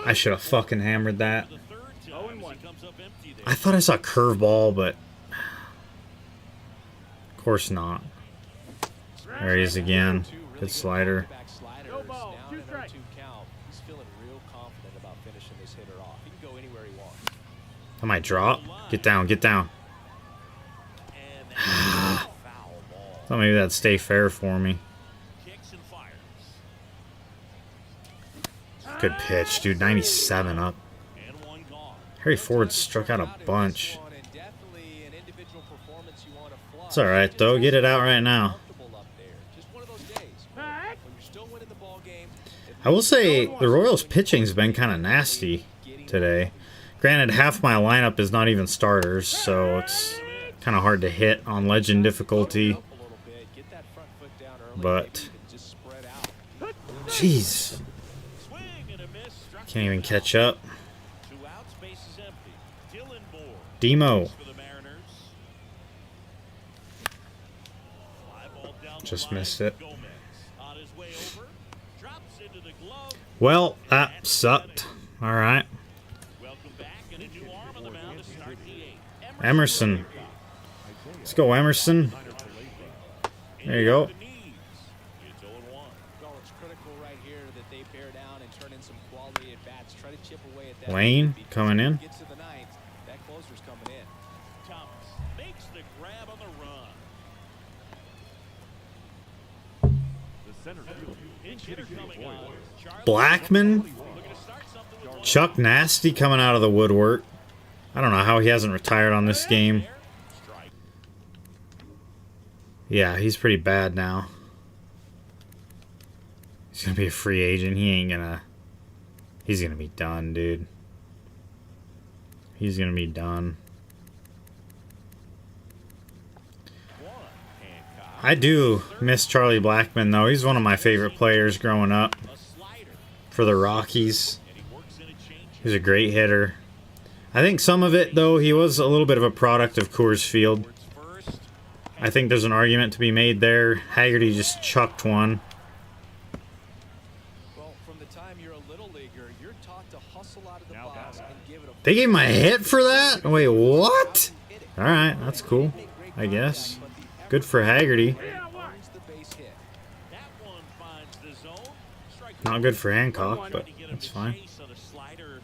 I should have fucking hammered that. The third time as he comes up empty there. I thought I saw a curveball, but of course not. There he is again. Good slider. No ball, 2 strikes. Count. He's feeling real confident about finishing this hitter off. He can go anywhere he wants. I might drop. Get down, get down. And that's a foul ball. Thought maybe that'd stay fair for me. Kicks and fires. Good pitch, dude. 97 up. And one gone. Harry Ford struck out a bunch. And definitely an individual performance you want to flush. It's alright, though. Get it out right now. Comfortable up there. Just one of those days. When you're still winning the ball game. I will say the Royals' pitching's been kind of nasty today. Granted, half my lineup is not even starters, so it's kind of hard to hit on legend difficulty. But, jeez, Swing and a miss. Struck can't even catch up. 2 outs, base is empty. Dylan Moore Demo for the Mariners. Fly ball down the just line. missed it. Gomez on his way over. Drops into the glove. Well, that sucked. All right, Welcome back and a new arm on the mound to start the 8th. Emerson. Let's go, Emerson. There you go. The knees. It's 0-1. Well, it's critical right here that they bear down and turn in some quality at bats. Try to chip away at that. Lane lead, because coming in. if it gets to the 9th, that closer's coming in. Thomas makes the grab on the run. The center field. Pinch hitter coming on. Charlie Blackman. looking to start something with Chuck Nasty coming out of the woodwork. I don't know how he hasn't retired on this game. strike. Yeah, he's pretty bad now. He's gonna be a free agent. He's gonna be done, dude. He's gonna be done. I do miss Charlie Blackman, though. He's one of my favorite players growing up A slider. for the Rockies. And he works in a change. He's a great hitter. I think some of it, though, he was a little bit of a product of Coors Field. First. I think there's an argument to be made there. Haggerty just chucked one. Well, from the time you're a little leaguer, you're taught to hustle out of the box and give it a They gave him a hit for that? Wait, what? Alright, that's cool, I guess. Good for Haggerty. earns the base hit. That one finds the zone. Strike Not good for Hancock, but to get him that's to fine. chase on a slider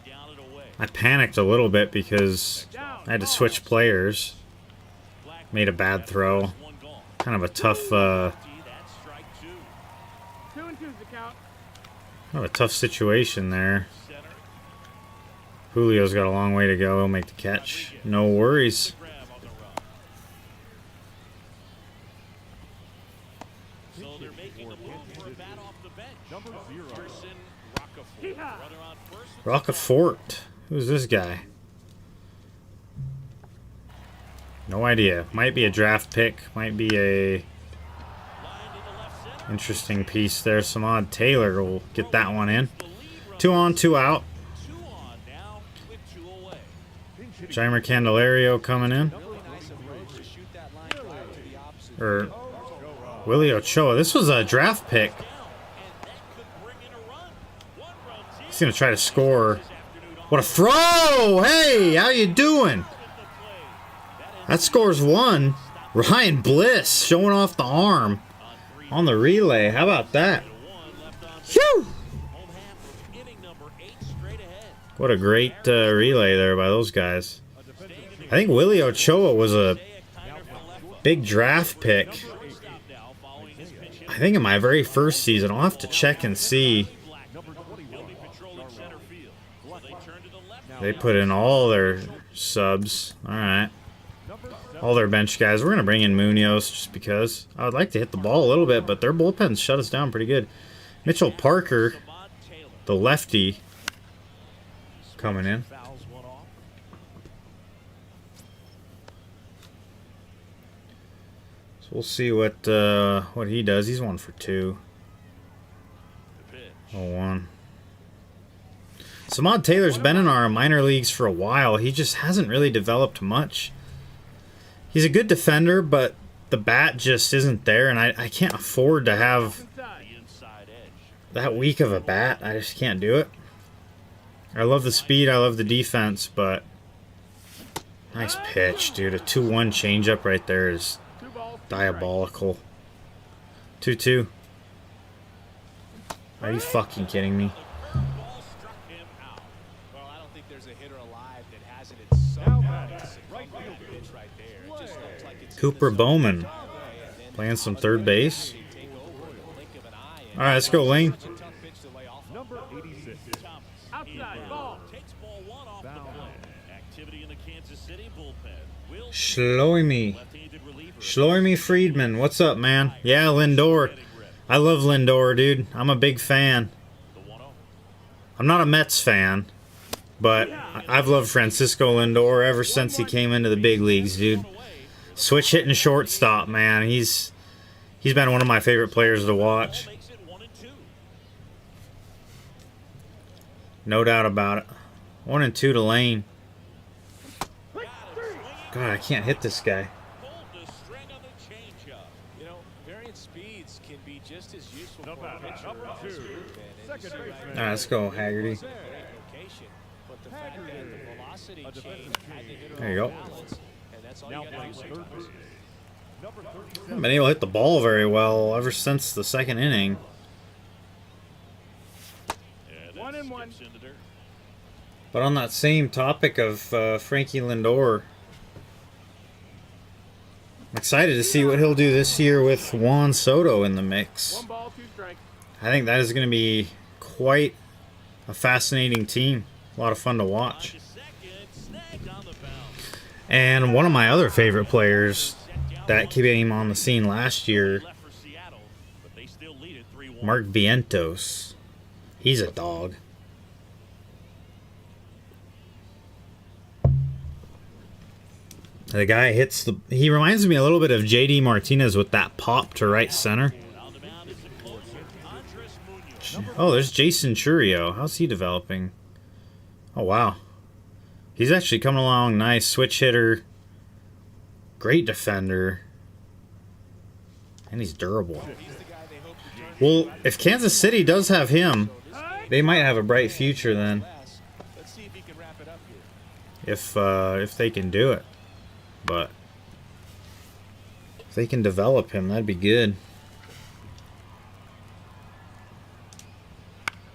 down and away. I panicked a little bit because I had to switch players. Made a bad throw. One gone. Kind of a tough, That's strike 2. 2 and 2's the count. kind of a tough situation there. Center. Julio's got a long way to go. He'll make the catch. No worries. Grab on the run. So they're making the move for a bat off the bench. Number 0. Pearson Rockefeller. Runner on first. Rockefort. Who's this guy? No idea. Might be a draft pick. Might be a Line to the left center. interesting piece there. Samad Taylor will get that one in. The lead 2 on, 2 out. 2 on now with 2 away. Jaimer Candelario coming in. Really nice approach to shoot that line drive to the opposite. Or Willie Ochoa. This was a draft pick. And that could bring in a run. 1 runs in. He's going to try to score. What a throw! Hey, how you doing? That scores 1. Ryan Bliss showing off the arm on the relay. How about that? Phew! Home half of inning number 8 straight ahead. What a great relay there by those guys. I think Willie Ochoa was a big draft pick. I think in my very first season. I'll have to check and see. They put in all their subs. Alright. All their bench guys. We're going to bring in Munoz just because. I would like to hit the ball a little bit, but their bullpens shut us down pretty good. Mitchell Parker, the lefty, coming in. So we'll see what he does. He's 1 for 2. 0-1. Samad Taylor's been in our minor leagues for a while. He just hasn't really developed much. He's a good defender, but the bat just isn't there, and I can't afford to have that weak of a bat. I just can't do it. I love the speed, I love the defense, but nice pitch, dude. A 2-1 changeup right there is diabolical. 2-2. Are you fucking kidding me? Well, I don't think there's a hitter alive that hasn't at some point pitch right there. It just looks like it's Cooper Bowman playing some third base. All right, let's go, Lane. Number 86. Outside ball. Takes ball 1 off the plate. Activity in the Kansas City bullpen. Will Shloimi Friedman, what's up, man? Yeah, Lindor. I love Lindor, dude. I'm a big fan. I'm not a Mets fan, but I've loved Francisco Lindor ever since he came into the big leagues, dude. Switch hitting shortstop, man. He's been one of my favorite players to watch. makes it 1 and 2. No doubt about it. 1 and 2 to Lane. God, I can't hit this guy. Pulled the string on the changeup. You know, varying speeds can be just as useful The for a batter, pitcher number as 2, a bullpen. second baseman. All right, let's go, Haggerty. Great location, but the fact that the velocity A defensive change had the hitter There you off go. balance, and that's all Now you got to playing do third sometimes. base. Number I 37. haven't been able to hit the ball very well ever since the second inning. And 1 and 1. skips into dirt. But on that same topic of Frankie Lindor, I'm excited to see what he'll do this year with Juan Soto in the mix. 1 ball, 2 strikes. I think that is going to be quite a fascinating team. A lot of fun to watch. To second, snagged on the bounce. And one of my other favorite players that came on the scene last year, Left for Seattle, but they still lead it 3-1. Mark Vientos. He's a dog. The guy hits the... He reminds me a little bit of JD Martinez with that pop to right center. On the mound is the closer, Andres Munoz. Oh, there's Jason Churio. How's he developing? Oh, wow. He's actually coming along nice. Switch hitter. Great defender. And he's durable. Well, if Kansas City does have him, they might have a bright future then. Let's see if he can wrap it up here. If they can do it. But if they can develop him, that'd be good.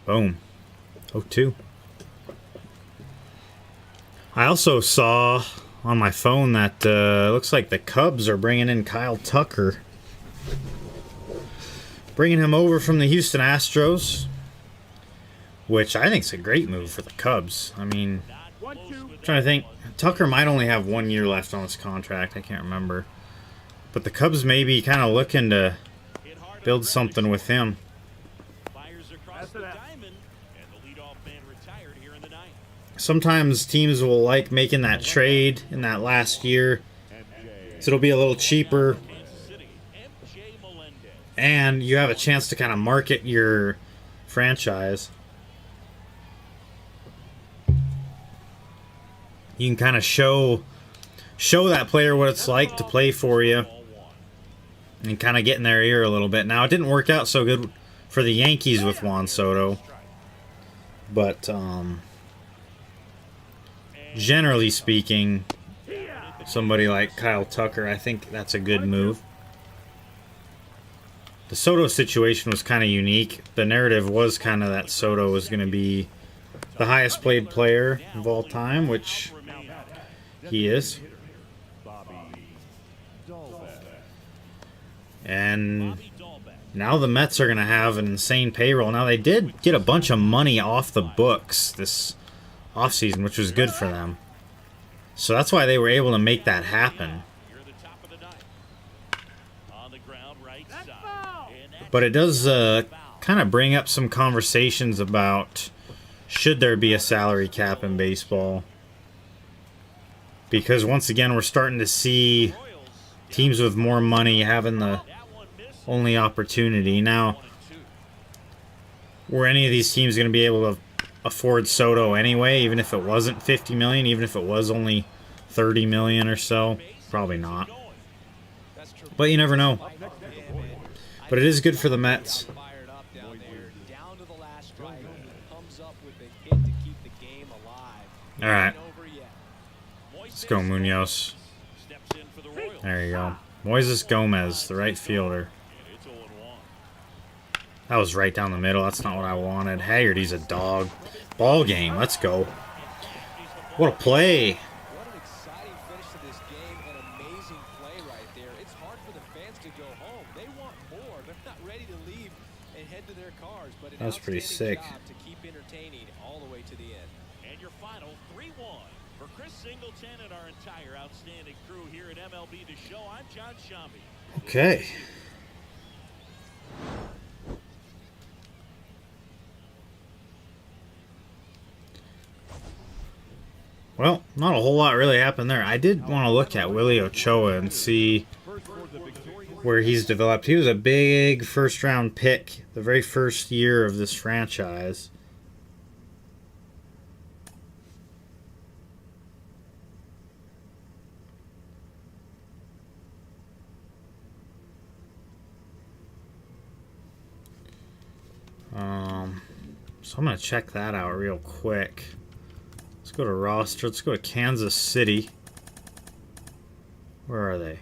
Boom. 0-2. I also saw on my phone that looks like the Cubs are bringing in Kyle Tucker. Bringing him over from the Houston Astros, which I think is a great move for the Cubs. I mean, 1 2. I'm trying to think. Tucker might only have 1 year left on his contract. I can't remember. But the Cubs may be kind of looking to build something with him. Fires across the diamond, and the leadoff man retired here in the ninth. Sometimes teams will like making that trade in that last year. So it'll be a little cheaper. Kansas City, MJ Melendez. And you have a chance to kind of market your franchise. you can kind of show that player what it's like to play for you and kind of get in their ear a little bit. Now, it didn't work out so good for the Yankees with Juan Soto, but generally speaking, somebody like Kyle Tucker, I think that's a good move. The Soto situation was kind of unique. The narrative was kind of that Soto was going to be the highest paid player of all time, which he is. And now the Mets are going to have an insane payroll. Now, they did get a bunch of money off the books this offseason, which was good for them. So that's why they were able to make that happen. But it does kind of bring up some conversations about should there be a salary cap in baseball. Because once again, we're starting to see teams with more money having the only opportunity. Now, were any of these teams going to be able to afford Soto anyway, even if it wasn't $50 million, even if it was only $30 million or so? Probably not. But you never know. But it is good for the Mets. All right. Let's go, Munoz. There you go. Moises Gomez, the right fielder. That was right down the middle. That's not what I wanted. Haggerty's a dog. Ball game. Let's go. What a play. What an exciting finish to this game. An amazing play right there. It's hard for the fans to go home. They want more. They're not ready to leave and head to their cars. But that was pretty sick. Job to keep entertaining all the way to the end. And your final 3-1 for Chris Singleton and our entire outstanding crew here at MLB The Show. I'm John Shambi. Okay. Well, not a whole lot really happened there. I did want to look at Willie Ochoa and see where he's developed. He was a big first-round pick the very first year of this franchise. So I'm going to check that out real quick. Let's go to roster. Let's go to Kansas City. Where are they?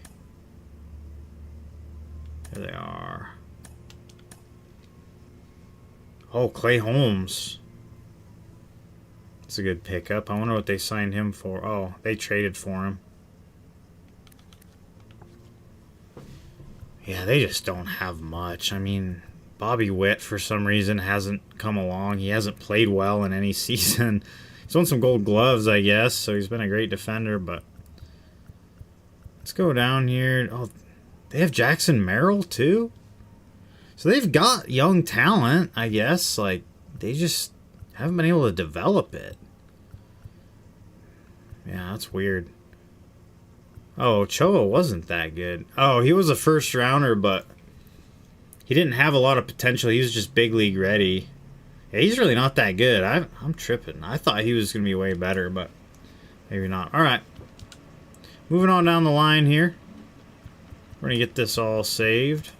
Here they are. Oh, Clay Holmes. That's a good pickup. I wonder what they signed him for. Oh, they traded for him. Yeah, they just don't have much. I mean, Bobby Witt, for some reason, hasn't come along. He hasn't played well in any season. He's won some gold gloves, I guess, so he's been a great defender, but let's go down here. Oh, they have Jackson Merrill, too? So they've got young talent, I guess. Like, they just haven't been able to develop it. Yeah, that's weird. Oh, Ochoa wasn't that good. Oh, he was a first rounder, but he didn't have a lot of potential. He was just big league ready. Yeah, he's really not that good. I'm tripping. I thought he was going to be way better, but maybe not. All right. Moving on down the line here. We're going to get this all saved.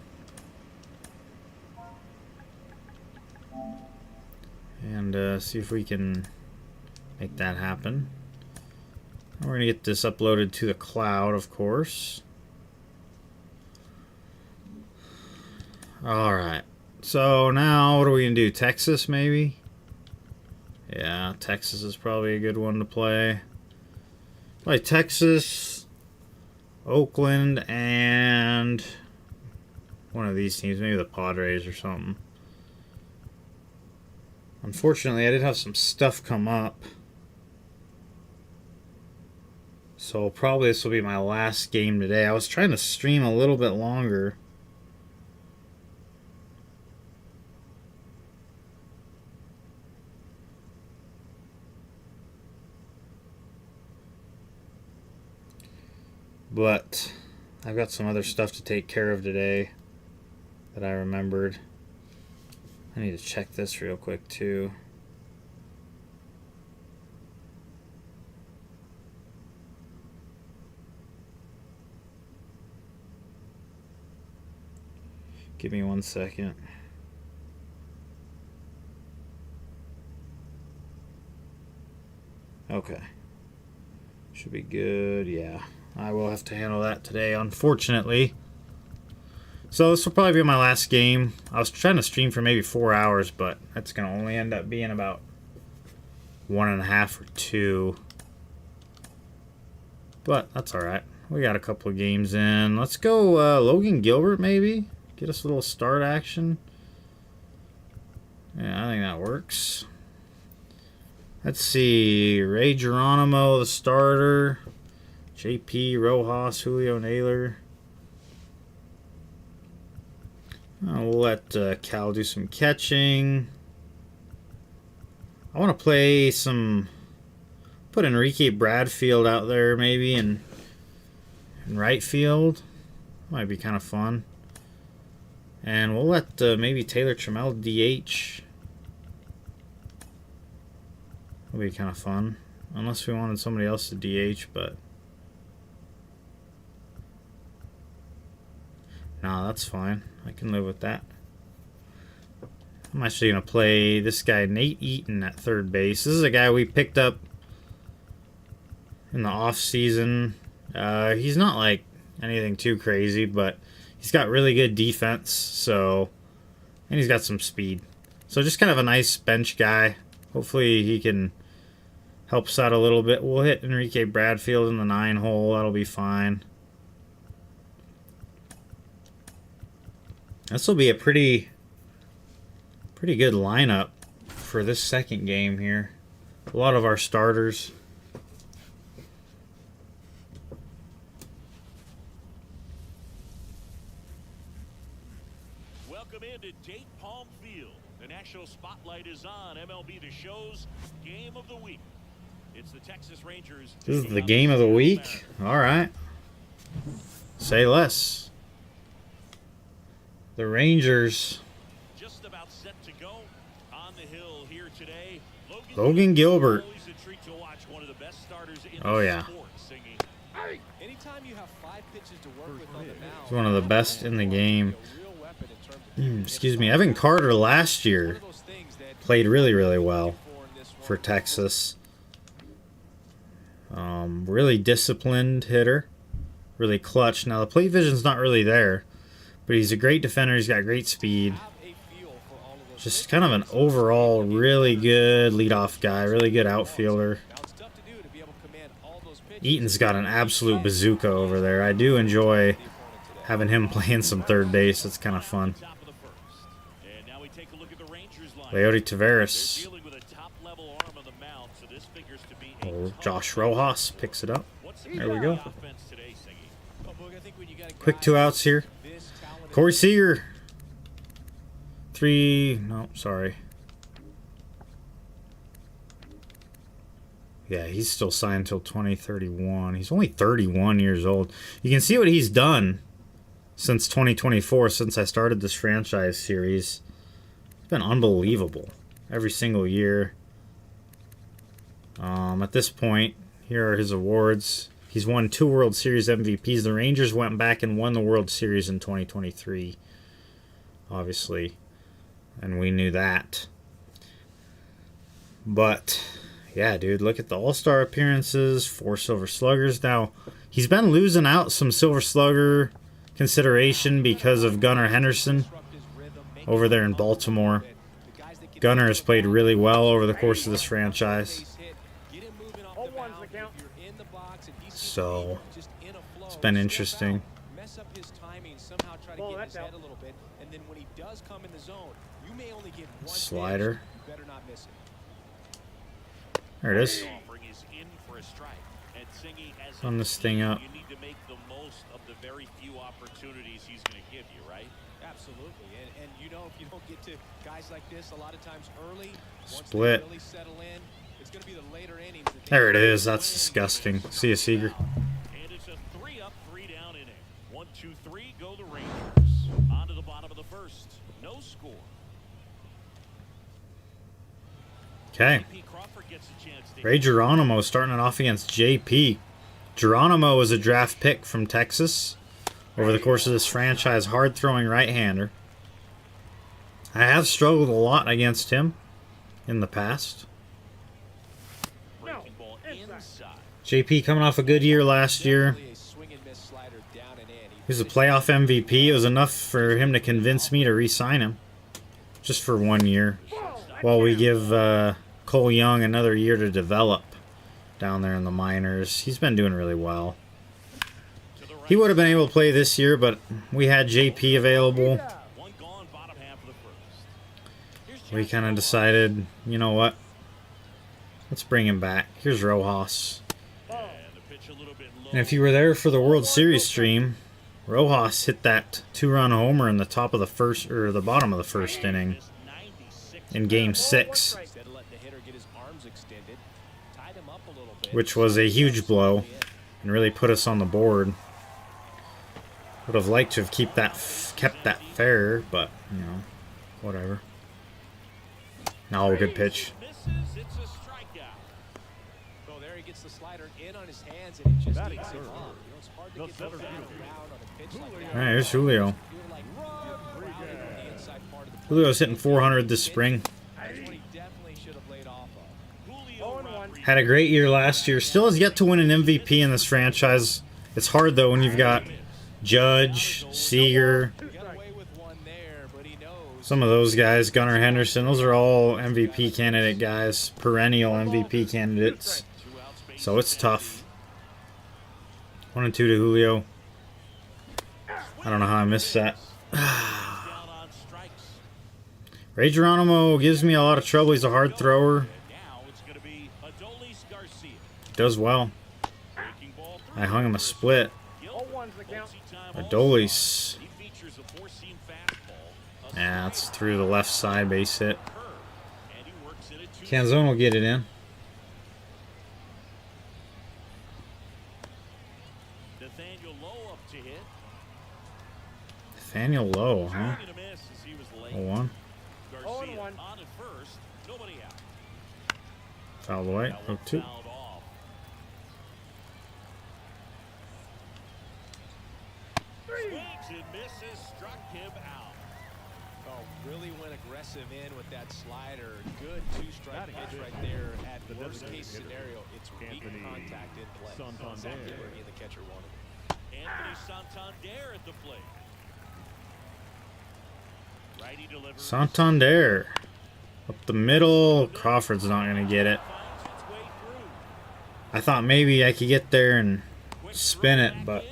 And see if we can make that happen. We're going to get this uploaded to the cloud, of course. Alright. So now, what are we going to do? Texas, maybe? Yeah, Texas is probably a good one to play. Play Texas, Oakland, and one of these teams. Maybe the Padres or something. Unfortunately, I did have some stuff come up. So probably this will be my last game today. I was trying to stream a little bit longer. But I've got some other stuff to take care of today that I remembered. I need to check this real quick too. Give me 1 second. Okay. Should be good. Yeah. I will have to handle that today, unfortunately. So this will probably be my last game. I was trying to stream for maybe 4 hours, but that's going to only end up being about 1.5 or 2. But that's alright. We got a couple of games in. Let's go Logan Gilbert, maybe. Get us a little start action. Yeah, I think that works. Let's see. Ray Geronimo, the starter. JP, Rojas, Julio Naylor. We'll let Cal do some catching. I want to play some... Put Enrique Bradfield out there maybe in right field. Might be kind of fun. And we'll let maybe Taylor Trammell DH. That'll be kind of fun. Unless we wanted somebody else to DH, but... Nah, that's fine. I can live with that. I'm actually going to play this guy, Nate Eaton, at third base. This is a guy we picked up in the off season. He's not like anything too crazy, but he's got really good defense, so, and he's got some speed. So just kind of a nice bench guy. Hopefully he can help us out a little bit. We'll hit Enrique Bradfield in the 9 hole. That'll be fine. This will be a pretty good lineup for this second game here. A lot of our starters. Welcome into Date Palm Field. The national spotlight is on MLB The Show's Game of the Week. It's the Texas Rangers. This is the game of the week? Alright. Say less. The Rangers. Just about set to go on the hill here today. Logan Gilbert. Always a treat to watch one of the best starters in Oh, the yeah. sport singing. Anytime you have 5 pitches to work with on the mound, He's one of the best in the game. a real weapon in terms of Excuse me. Evan Carter last year those things that played really, really well for in this for role. Texas. Really disciplined hitter. Really clutch. Now, the plate vision's not really there, but he's a great defender. He's got great speed. Have a feel for all of those Just kind of an overall really good leadoff guy. Really good outfielder. Now it's tough to do to be able to command all those pitches. Eaton's got an absolute bazooka over there. I do enjoy having him playing some third base. It's kind of fun. Top of the first. And now we take a look at the Rangers line. Leody They're Taveras. dealing with a top-level arm on the mound, so this figures to be a Oh, tough Josh road. Rojas picks it up. What's There we go. offense today, Siggy? Well, Boog, I think when you got a Quick guy 2 outs here. this talented, Corey Seager. 3. No, sorry. Yeah, he's still signed until 2031. He's only 31 years old. You can see what he's done since 2024, since I started this franchise series. It's been unbelievable. Every single year. At this point, here are his awards. He's won 2 World Series MVPs. The Rangers went back and won the World Series in 2023. Obviously. And we knew that. But, yeah, dude, look at the All-Star appearances. 4 Silver Sluggers. Now, he's been losing out some Silver Slugger consideration because of Gunnar Henderson disrupt his rhythm, make over there in Baltimore. the guys that can Gunnar has played really well over the course of this franchise. base hit, get him moving off Oh, the one's mound. the count. If you're in the box and he's So, just in a flow, it's been step interesting. out, mess up his timing, somehow try to Ball, get in that's his head out. a little bit, and then when he does come in the zone, you may only get one Slider. pitch, you better not miss it. There it is. Offering is in for a strike. And Siggy, as Run a this thing team, up. You need to make the most of the very few opportunities he's going to give you, right? Absolutely, and you know if you don't get to guys like this a lot of times early, once Split. they really settle in, it's going to be the later innings. That they There it really is. That's win. disgusting. See ya, Seager. And it's a 3-up, 3-down inning. 1, 2, 3, go the Rangers. On to the bottom of the first. No score. Okay. P. Crawford gets a chance to Ray Geronimo starting it off against JP. Geronimo is a draft pick from Texas. Over the course of this franchise, hard-throwing right-hander. I have struggled a lot against him in the past. Breaking ball inside. JP coming off a good year last year. Definitely a swing and miss slider down and in. He was a playoff MVP. It was enough for him to convince me to re-sign him. Just for 1 year. While we give Cole Young another year to develop down there in the minors. He's been doing really well. He would have been able to play this year, but we had JP available. One gone, bottom half of the first. We kind of decided, you know what? Let's bring him back. Here's Rojas. And the pitch a little bit low. And if you were there for the World Series stream, Rojas hit that 2-run homer in the top of the first, or the bottom of the first inning in Game 6, Instead of letting the hitter get his arms extended, tied him up a little bit. which was a huge blow and really put us on the board. Would have liked to have kept that fair, but you know, whatever. Now a good pitch. Misses, it's a strikeout. Oh, there he gets the slider in on his hands, and it just Batting eats him third. up. You know, it's hard to The get the center bat fielder. around on a pitch like All that. right, here's Julio. You're like, you're crowded on the inside part of the Julio's hitting 400 this spring. That's what he definitely should have laid off of. Julio Rodriguez. Had a great year last year. Still has yet to win an MVP in this franchise. It's hard though when you've got Judge, Seager, He got away with one there, but he knows. some of those guys, Gunnar Henderson. Those are all MVP candidate guys, perennial MVP candidates. So it's tough. 1-2 to Julio. I don't know how I missed that. Down on strikes. Ray Geronimo gives me a lot of trouble. He's a hard thrower. Now it's going to be Adolis Garcia. Does well. Breaking ball I hung him a split. through. 0-1's the count. Adolis. He features a four-seam fastball. Yeah, it's through the left side base hit. Curve. And he works it at 2. Canzone will get it in. Nathaniel Lowe up to hit. Nathaniel Lowe, huh? Swing and a miss as he was late. 0-1. Garcia 0-1. on at first. Nobody out. Fouled away. That one 0-2. fouled off. Swings and misses. Struck him out. Oh, really went aggressive in with that slider. Good two-strike pitch right there. At The worst designated case hitter, scenario, it's weak Anthony contact in play. Santander. Exactly where he and the catcher wanted. Anthony Santander at the plate. Righty delivers. Santander. Up the middle. Crawford's not going to get it. Finds its way through. I thought maybe I could get there and Quick spin throw it, back but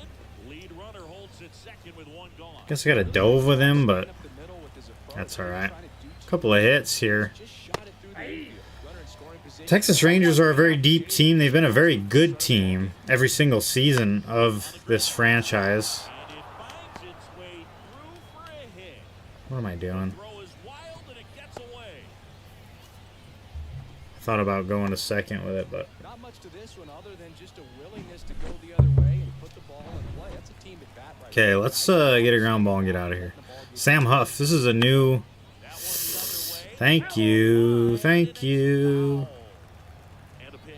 in. Lead runner holds it second with one gone. guess I got a dove with him, but Up the middle with his approach. that's all right. Trying to do a couple of hits here. just shot it through the infield. Runner in scoring position. Texas Rangers are a very deep team. They've been a very good team every single season of this franchise. And it finds its way through for a hit. What am I doing? Throw is wild and it gets away. Thought about going to second with it, but Not much to this one other than just a willingness to go the other way and put the ball in play. That's a team at bat right okay, there. let's get a ground ball and get out of here. Sam Huff, this is a new... That one's underway. Thank you, thank you. And a pitch.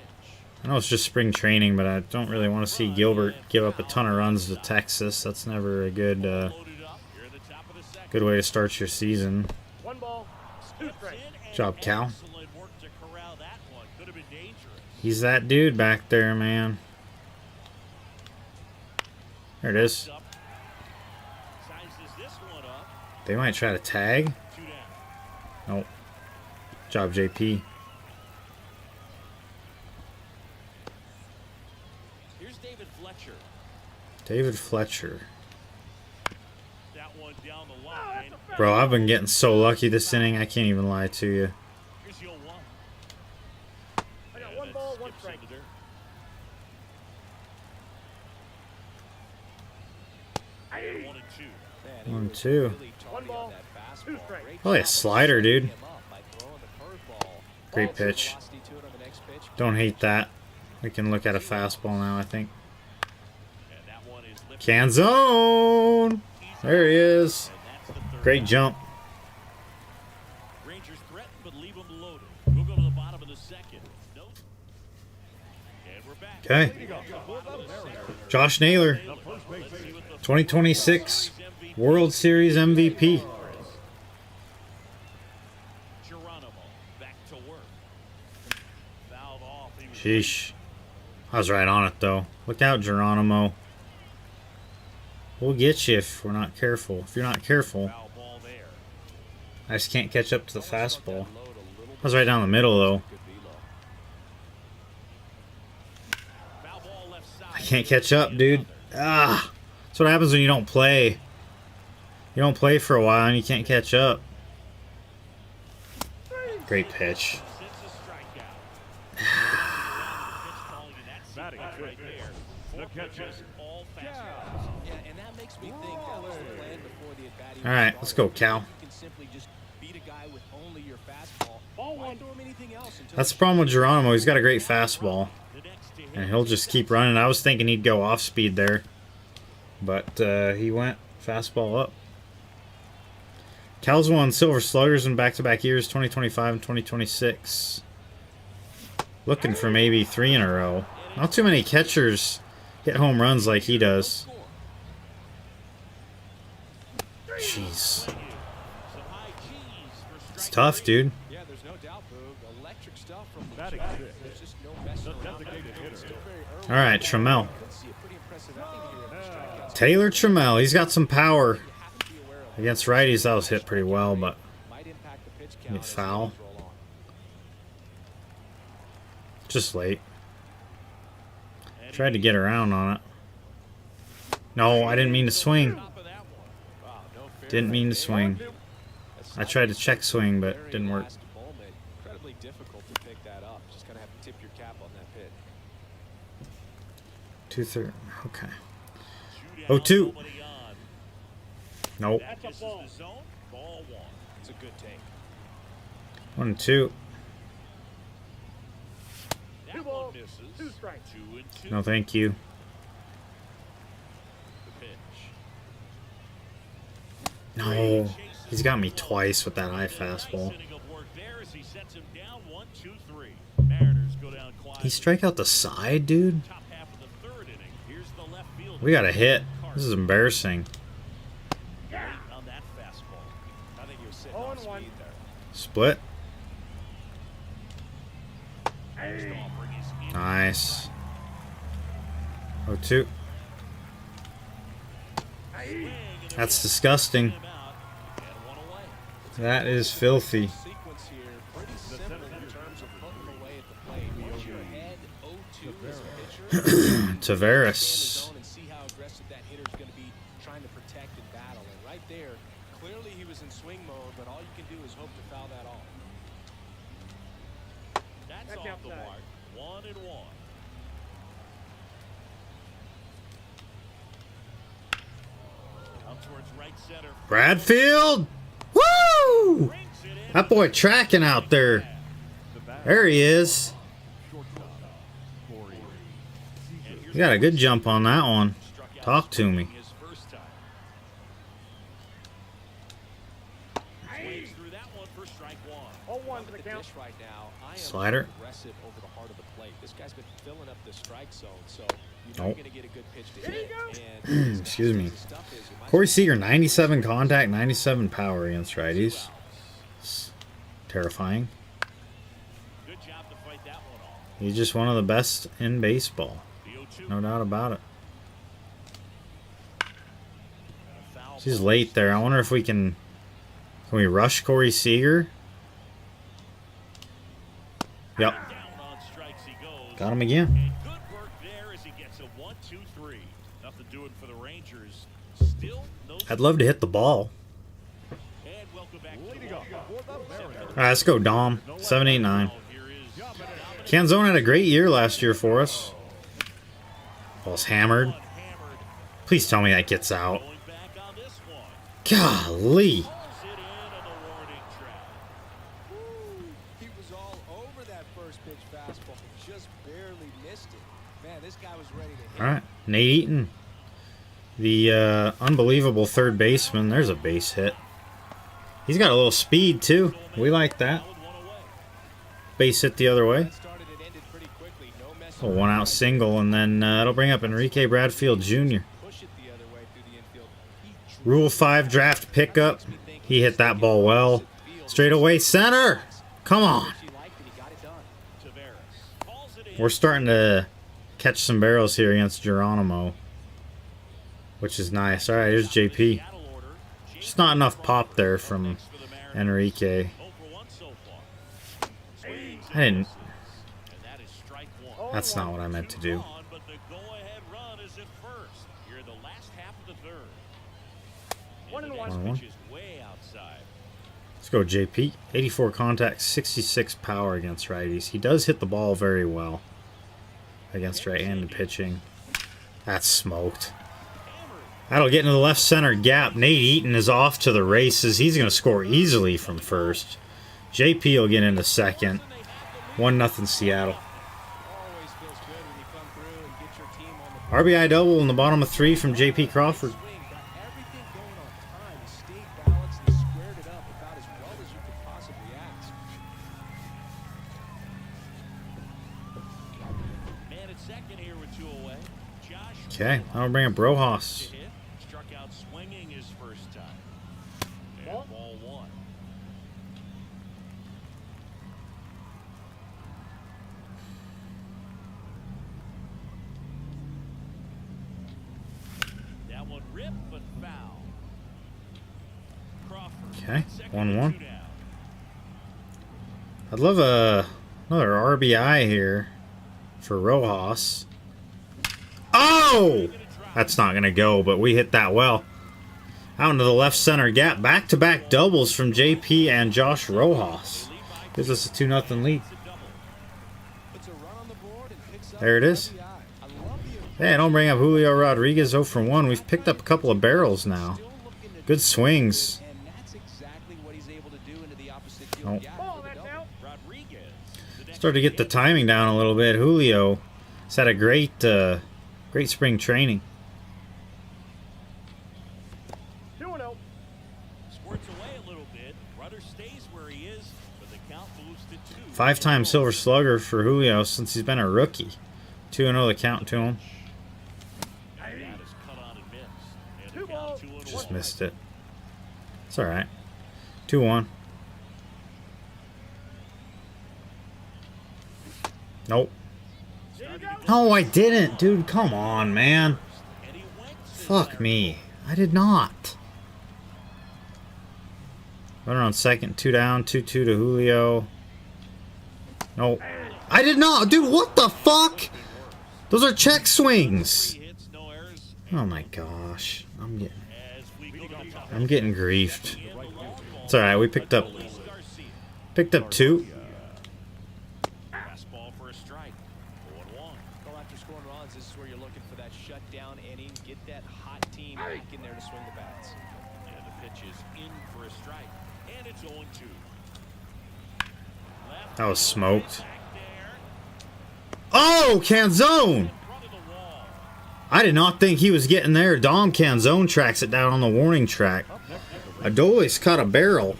I know it's just spring training, but I don't really want to see Gilbert give up a ton of runs to Texas. That's never a good Loaded up. You're at the top of the second. good way to start your season. 1 ball, 2 Steps strikes. in and Job, Cal. excellent work to corral that one. Could have been dangerous. He's that dude back there, man. There it is. Up. Sizes this one up. They might try to tag. 2 down. Nope. Job, JP. Here's David Fletcher. David Fletcher. That one down the line. Bro, I've been getting so lucky this inning, I can't even lie to you. Here's the 0-1. I got 1 ball, 1 strike. Senator. 1 and 2. Man, he 1-2. was really 1 tardy ball, on that 2 fastball. strikes. Great Probably a job of slider, dude. setting him up by throwing the curveball. Great Also pitch. velocity to it on the next pitch. Don't hate that. We can look at a fastball now, I think. And that one is lifted. Canzone! There he is. And that's the third. Great jump. Rangers threaten but leave them loaded. We'll go to the bottom of the second. No. And we're back. Okay. Josh Naylor, 2026 World Series MVP. Sheesh. I was right on it, though. Look out, Geronimo. We'll get you if we're not careful. If you're not careful. Foul ball there. I just can't catch up to the fastball. I was right down the middle, though. Foul ball left side. I can't catch up, dude. Ah! That's what happens when you don't play. You don't play for a while and you can't catch up. Great pitch. Sits a strikeout. Calling it that Batting sequence right fifth. there. The Four catcher. pitches, all fastballs. Yeah, and that makes me think that was the plan before the at-bat even All right, started. let's go, Cal. You can simply just beat a guy with only your fastball. Ball Why one. throw him anything else until That's the problem with Geronimo. He's got a great fastball. The next to hit. And he'll just keep running. I was thinking he'd go off speed there. But he went fastball up. Cal's won Silver Sluggers in back-to-back years, 2025 and 2026. Looking for maybe 3 in a row. Not too many catchers hit home runs like he does. Jeez. Some high G's for It's strike tough, three. dude. Yeah, there's no doubt, Boog. Electric stuff from the Batting jump. fifth. There's just no messing The around. designated hitter. It's still very early. All right, Trammell. Could see a pretty impressive outing here if the strikeouts Taylor Trammell. He's got some power. you have to be aware of. Against righties, that was hit pretty well, but Might impact the pitch Get count as foul. things roll on. just late. Tried to get around on it. No, I didn't mean to swing. Top of that one. Wow, no fair Didn't play mean to there. swing. That's I tried to check swing, but very didn't work. last moment. Incredibly difficult to pick that up. Just gonna have to tip your cap on that pitch. 2-3. Okay. Shootout, 0-2. nobody on. Nope. That's This a ball. is the zone. Ball one. It's a good take. 1-2. That Two one balls, misses. 2 strikes. 2-2. No, thank you. The pitch. No. He's got me twice with that high fastball. Nice inning of work there as he sets him down 1-2-3. Mariners go down quietly. He strike out the side, dude? Top half of the third inning. Here's the left field. We got a hit. This is embarrassing. Wait on that fastball. I think he was sitting 0 on and 1. speed there. Split. Next offering is in. Nice. 0-2. That's disgusting. Him out and one away. That is filthy. Sequence here, pretty simple in terms of putting them away at the plate. Once you're ahead 0-2 as a pitcher, stand in the Tavares. zone and see how aggressive that hitter's going to be trying to protect and battle. And right there, clearly he was in swing mode, but all you can do is hope to foul that off. That's That's off the outside. mark. 1-1. Up towards right center. Bradfield! Woo! Brings it in. That boy tracking out there. The batter. There he is. Shortstop. Corey. And here's You got a good jump on that one. struck out Talk to me. his first time. Swings through that one for strike one. 0-1 to the The count. dish right now, I am Slider. aggressive over the heart of the plate. This guy's been filling up the strike zone, so you're Nope. going to get a good pitch to There you hit. go. And Excuse me. the stuff is, you might Corey as well Seager, 97 contact, 97 power against righties. It's terrifying. Good job to fight that one off. He's just one of the best in baseball. The 0-2. No doubt about it. And a foul She's ball. late there. I wonder if we can we rush Corey Seager? Yep. Down on strikes he goes. Got him again. And good work there as he gets a 1-2-3. Nothing doing for the Rangers. Still no. I'd love to hit the ball. And welcome back to the Leading up ball. for the Mariners. All right, let's go, Dom. 789. Here is Canzone had a great year last year for us. Ball's hammered. hammered. Please tell me that gets out. Going back on this one. Golly. Pulls it in on the warning track. He was all over that first pitch fastball, just barely missed it. Man, this guy was ready to hit. All right, Nate Eaton, the unbelievable third baseman. There's a base hit. He's got a little speed too. We like that. With one away. Base hit the other way. That started and ended pretty quickly. No messing A one out single, and then it'll bring up Enrique Bradfield Jr. Push it the other way through the infield. He Rule 5 draft pickup. He hit that ball well. Straight away center. Come on. She liked it. He got it done. Tavares calls it we're starting to catch some barrels here against Geronimo, which is nice. All right, here's JP. Just not enough pop there from Enrique. I didn't. That's not what I meant to do. One and one. 1-1. Let's go, JP. 84 contact, 66 power against righties. He does hit the ball very well against right-handed pitching. That's smoked. That'll get into the left center gap. Nate Eaton is off to the races. He's going to score easily from first. JP will get into second. 1-0 Seattle. RBI double in the bottom of 3 from JP Crawford. Okay, I'll bring up Rojas. Struck out swinging his first time. And ball 1. That one ripped but foul. Crawford. Okay, 1-1. I'd love another RBI here for Rojas. Oh! That's not going to go, but we hit that well. Out into the left center gap. Back-to-back doubles from JP and Josh Rojas. Gives us a 2-0 lead. There it is. Hey, don't bring up Julio Rodriguez 0 for 1. We've picked up a couple of barrels now. Good swings. Oh. Started to get the timing down a little bit. Julio has had a great spring training. 2-0. Squirts away a little bit. Rudder stays where he is, but the count moves to 2. 5-time Silver Slugger for Julio since he's been a rookie. 2-0 the count to him. That is cut on and missed. And Two the count balls. 2-1. Just missed it. It's alright. 2-1. Nope. There you go. No, I didn't. Dude, come on, man. Fuck me. I did not. Runner on second, 2 down, 2-2 to Julio. No. I did not. Dude, what the fuck? Those are check swings. Oh my gosh. I'm getting griefed. It's alright, we picked up 2. Fastball for a strike. 1-1. Well, after scoring runs, this is where you're looking for that shutdown inning. Get that hot team back in there to swing the bats. And the pitch is in for a strike. And it's 0-2. That was smoked. Oh, Canzone! I did not think he was getting there. Dom Canzone tracks it down on the warning track. Adolis caught a barrel.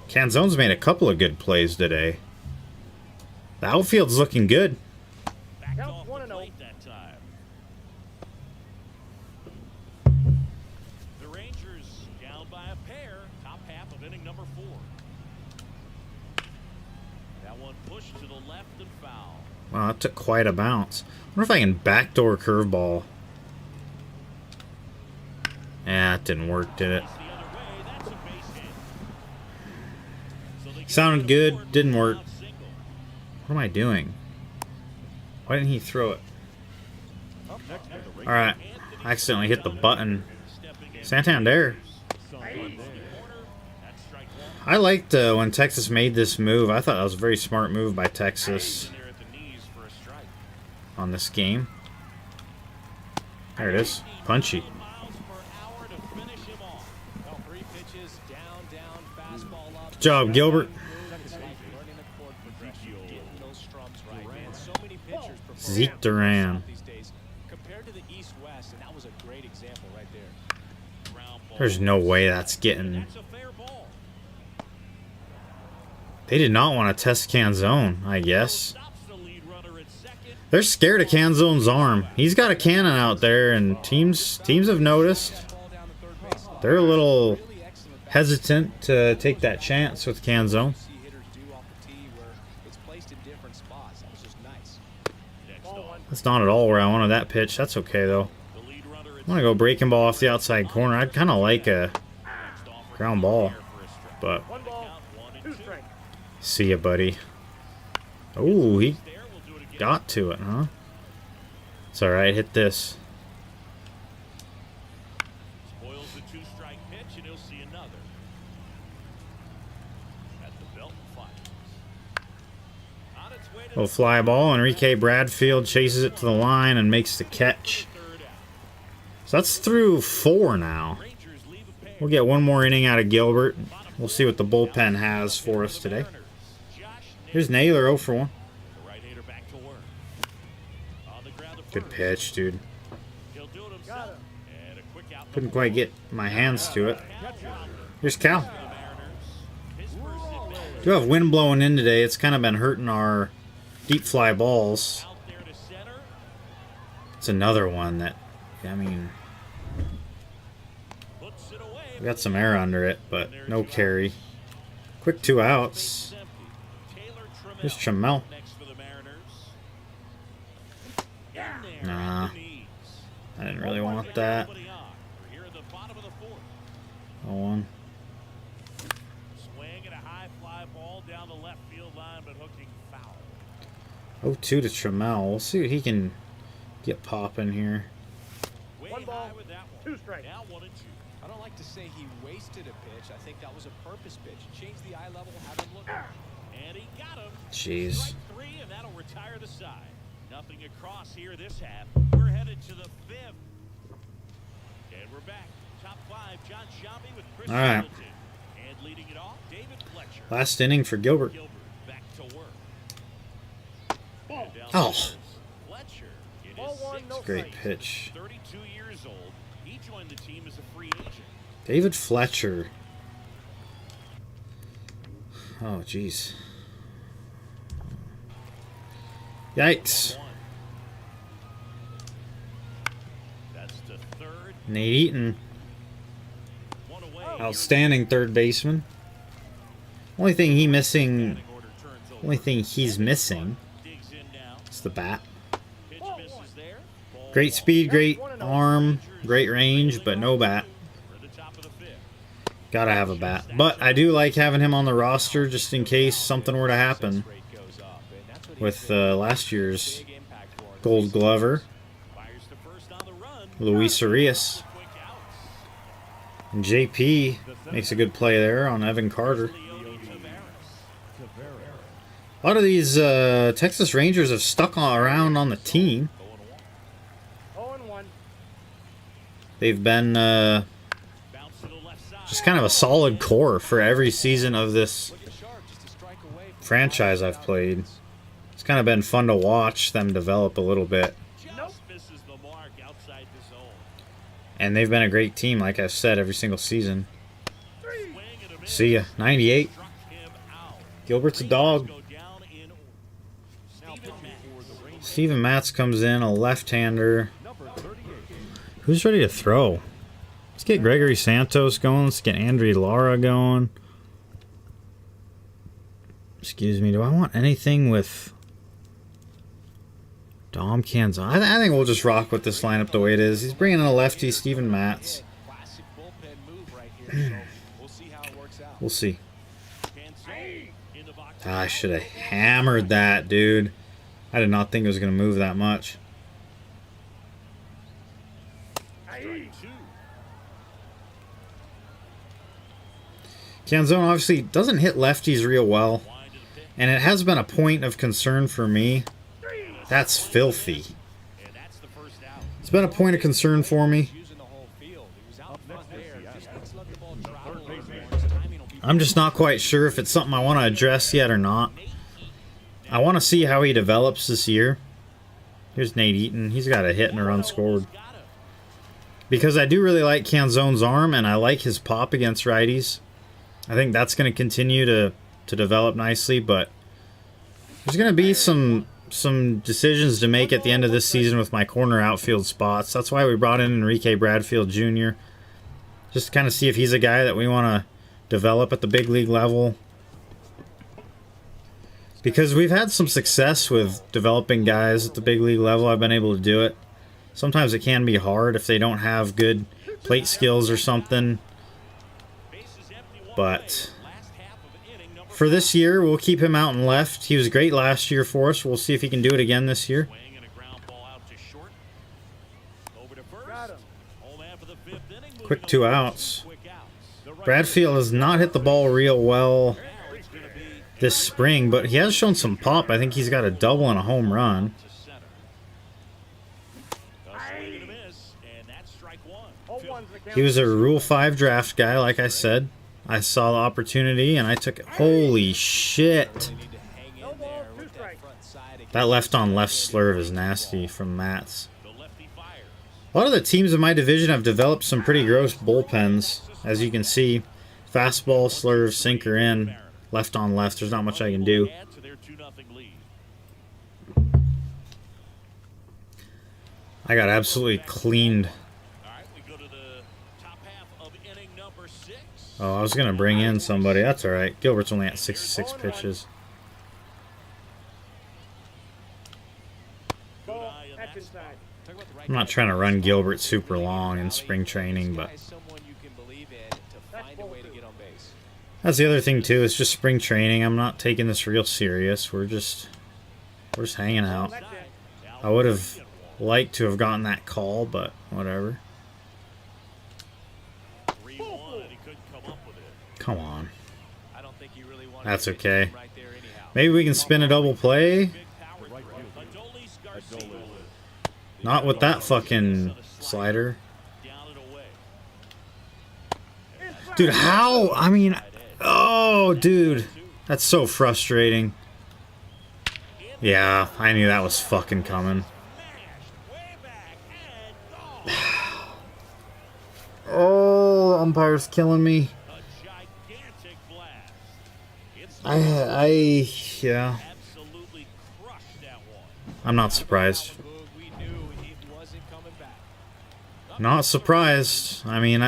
Canzone's made a couple of good plays today. The outfield's looking good. Backed Count off the 1-0. plate that time. The Rangers down by a pair. Top half of inning number 4. That one pushed to the left and foul. Wow, that took quite a bounce. I wonder if I can backdoor curveball. Yeah, it didn't work, did it? The other way, that's a base hit. So they get Sounded to the good, board, didn't work. out single. What am I doing? Why didn't he throw it? Alright, I accidentally hit the button. Santander. That's strike 1. I liked when Texas made this move. I thought that was a very smart move by Texas There at the knees for a strike. on this game. There it is. Punchy. Miles per hour to finish him off. Well, 3 pitches, down, fastball up. Good job, Gilbert. It's like learning the chord progression, getting those strums right. Man, so many pitchers prefer Zeke Duran. these days compared to the East-West, and that was a great example right there. Ground ball. There's no way that's getting... That's a fair ball. They did not want to test Canzone, I guess. Stops the lead runner at second. They're scared of Canzone's arm. He's got a cannon out there, and teams have noticed. Ball down to third base. They're a little Really excellent bat. hesitant to take that chance with Canzone. See hitters do off the tee where That's not at all where I wanted that pitch. That's okay, though. The lead runner I want to go breaking ball off the outside corner. I'd kind of like a ground ball, but One ball, 2 strikes. see ya, buddy. Oh, he got to it, huh? It's all right. Hit this. spoils the 2-strike pitch, and he'll see another. At the belt and fires. On its way to Little fly ball. Enrique Bradfield chases it to the line and makes the catch. the 3rd out. So that's through 4 now. Rangers leave a pair. We'll get one more inning out of Gilbert. We'll see what the bullpen has for us today. Here's Naylor 0 for 1. The right-hander back to work. On the ground to Good first. pitch, dude. He'll do it himself. And a quick out. Couldn't quite get my hands to it. Here's Cal. The Mariners. His first at-bat. Do have wind blowing in today. It's kind of been hurting our deep fly balls. Out there to center. It's another one that, I mean, Puts it away. we got some air under it, but no carry. Quick 2 outs. Empty. Taylor Trammell Here's Trammell. next for the Mariners. In there Nah. at the knees. I didn't really want that. Nobody on. We're here at the bottom of the 4th. 0-1. Swing and a high fly ball down the left field line, but hooking foul. 0-2 to Trammell. We'll see what he can get popping here. Way One ball, high with that one. 2 strikes. Now 1 and 2. I don't like to say he wasted a pitch. I think that was a purpose pitch. Change the eye level, have him look. And he got him. Jeez. Strike 3, and that'll retire the side. Nothing across here this half. We're headed to the 5th. And we're back. Top 5, John Shambi with Chris All right. Hamilton. And leading it off, David Fletcher. Last inning for Gilbert. Gilbert back to work. Ball. And down Oh. goes Fletcher in Ball his 1, no 6th Great strikes. pitch. 32 years old. He joined the team as a free agent. David Fletcher. Oh, jeez. Yikes. 1-1. That's the 3rd. Nate Eaton. 1 away. Outstanding third baseman. Only thing he's missing Batting order turns over. Only thing he's missing Digs in now. is the bat. Pitch misses there. Ball Great speed, great arm, great range, but no bat. for the top of the 5th. Gotta have a bat. But I do like having him on the roster just in case something were to happen Rate goes up, and that's what with last year's big impact for him. Gold Glover, Fires to first on the run. Luis Arias. Quick outs. And JP makes a good play there on Evan Carter. Leody Taveras. A lot of these Texas Rangers have stuck around on the team. 0-1. They've been Bounce to the left side. just kind of a solid core for every season of this Look sharp, just a strike away from franchise I've played. It's kind of been fun to watch them develop a little bit. Just misses the mark outside the zone. And they've been a great team, like I've said, every single season. Swing and a miss. See ya. 98. Struck him out. Gilbert's a dog. Go down in order. Steven Matz. Steven Matz comes in, a left-hander. Who's ready to throw? Let's get Gregory Santos going. Let's get Andrew Lara going. Excuse me. Do I want anything with Dom Canzon? I think we'll just rock with this lineup the way it is. He's bringing in a lefty, Steven Matz. classic bullpen move right here. So we'll see how it works out. We'll see. Cancel in the box. I should have hammered that, dude. I did not think it was going to move that much. Strike 2. Canzone obviously doesn't hit lefties real well. Wind to the pitch. And it has been a point of concern for me. That's filthy. And that's the first out. It's been a point of concern for me. Using the whole field. He was out front there. Just let's let the ball travel a little more. His timing will be I'm just not quite sure if it's something I want to address yet or not. I want to see how he develops this year. Here's Nate Eaton. He's got a hit and a run scored. Got him. Because I do really like Canzone's arm, and I like his pop against righties. I think that's going to continue to develop nicely, but there's going to be some decisions to make at the end of this season with my corner outfield spots. That's why we brought in Enrique Bradfield Jr. Just to kind of see if he's a guy that we want to develop at the big league level. Because we've had some success with developing guys at the big league level. I've been able to do it. Sometimes it can be hard if they don't have good plate skills or something. But for this year, we'll keep him out in left. He was great last year for us. We'll see if he can do it again this year. Quick 2 outs. Bradfield has not hit the ball real well this spring, but he has shown some pop. I think he's got a double and a home run. He was a Rule 5 draft guy, like I said. I saw the opportunity and I took it. Holy shit. That left-on-left slurve is nasty from Matt's. A lot of the teams in my division have developed some pretty gross bullpens. As you can see, fastball, slurve, sinker in, left on left. There's not much I can do. I got absolutely cleaned. Oh, I was going to bring in somebody. That's all right. Gilbert's only at 66 pitches. I'm not trying to run Gilbert super long in spring training, but that's the other thing too. It's just spring training. I'm not taking this real serious. We're just hanging out. I would have liked to have gotten that call, but whatever. Come on. That's okay. Maybe we can spin a double play. Not with that fucking slider. Dude, how? I mean, oh, dude. That's so frustrating. Yeah, I knew that was fucking coming. Oh, the umpire's killing me. Yeah. I'm not surprised. Not surprised. I mean,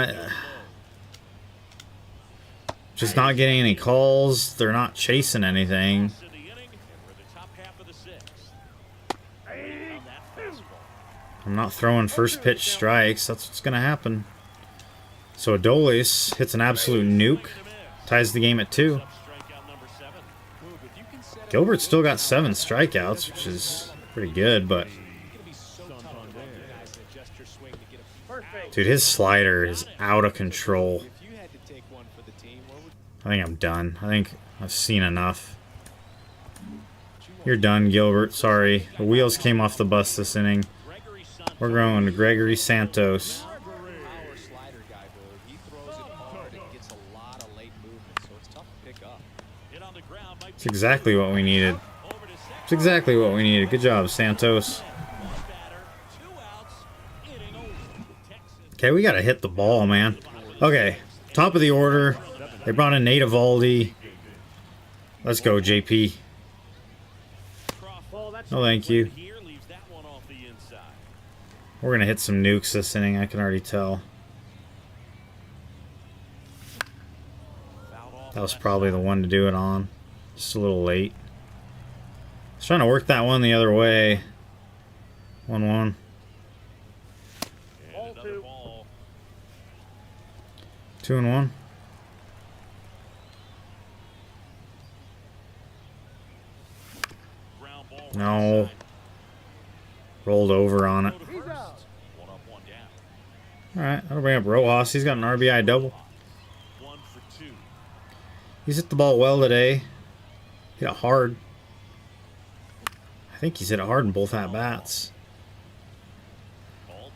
just not getting any calls. They're not chasing anything. I'm not throwing first pitch strikes. That's what's going to happen. So Adolis hits an absolute nuke. Ties the game at 2. Gilbert still got 7 strikeouts, which is pretty good, but dude, his slider is out of control. I think I'm done. I think I've seen enough. You're done, Gilbert. Sorry. The wheels came off the bus this inning. We're going to Gregory Santos. It's exactly what we needed. It's exactly what we needed. Good job, Santos. Okay, we got to hit the ball, man. Okay, top of the order. They brought in Nate Eovaldi. Let's go, JP. No, thank you. We're going to hit some nukes this inning, I can already tell. That was probably the one to do it on. Just a little late. I was trying to work that one the other way. 1-1. 2-1. No. Rolled over on it. Alright, that'll bring up Rojas. He's got an RBI double. He's hit the ball well today. Hit it hard. I think he's hit it hard in both at-bats.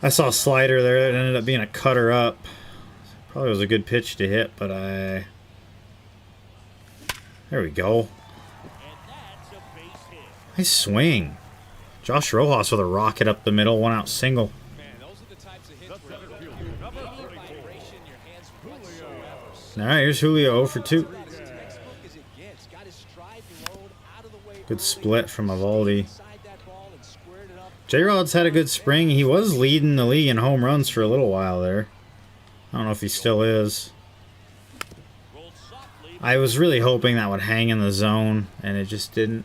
I saw a slider there that ended up being a cutter up. Probably was a good pitch to hit, but there we go. Nice swing. Josh Rojas with a rocket up the middle, 1-out single. Alright, here's Julio 0 for 2. Good split from Eovaldi. J-Rod's had a good spring. He was leading the league in home runs for a little while there. I don't know if he still is. I was really hoping that would hang in the zone, and it just didn't.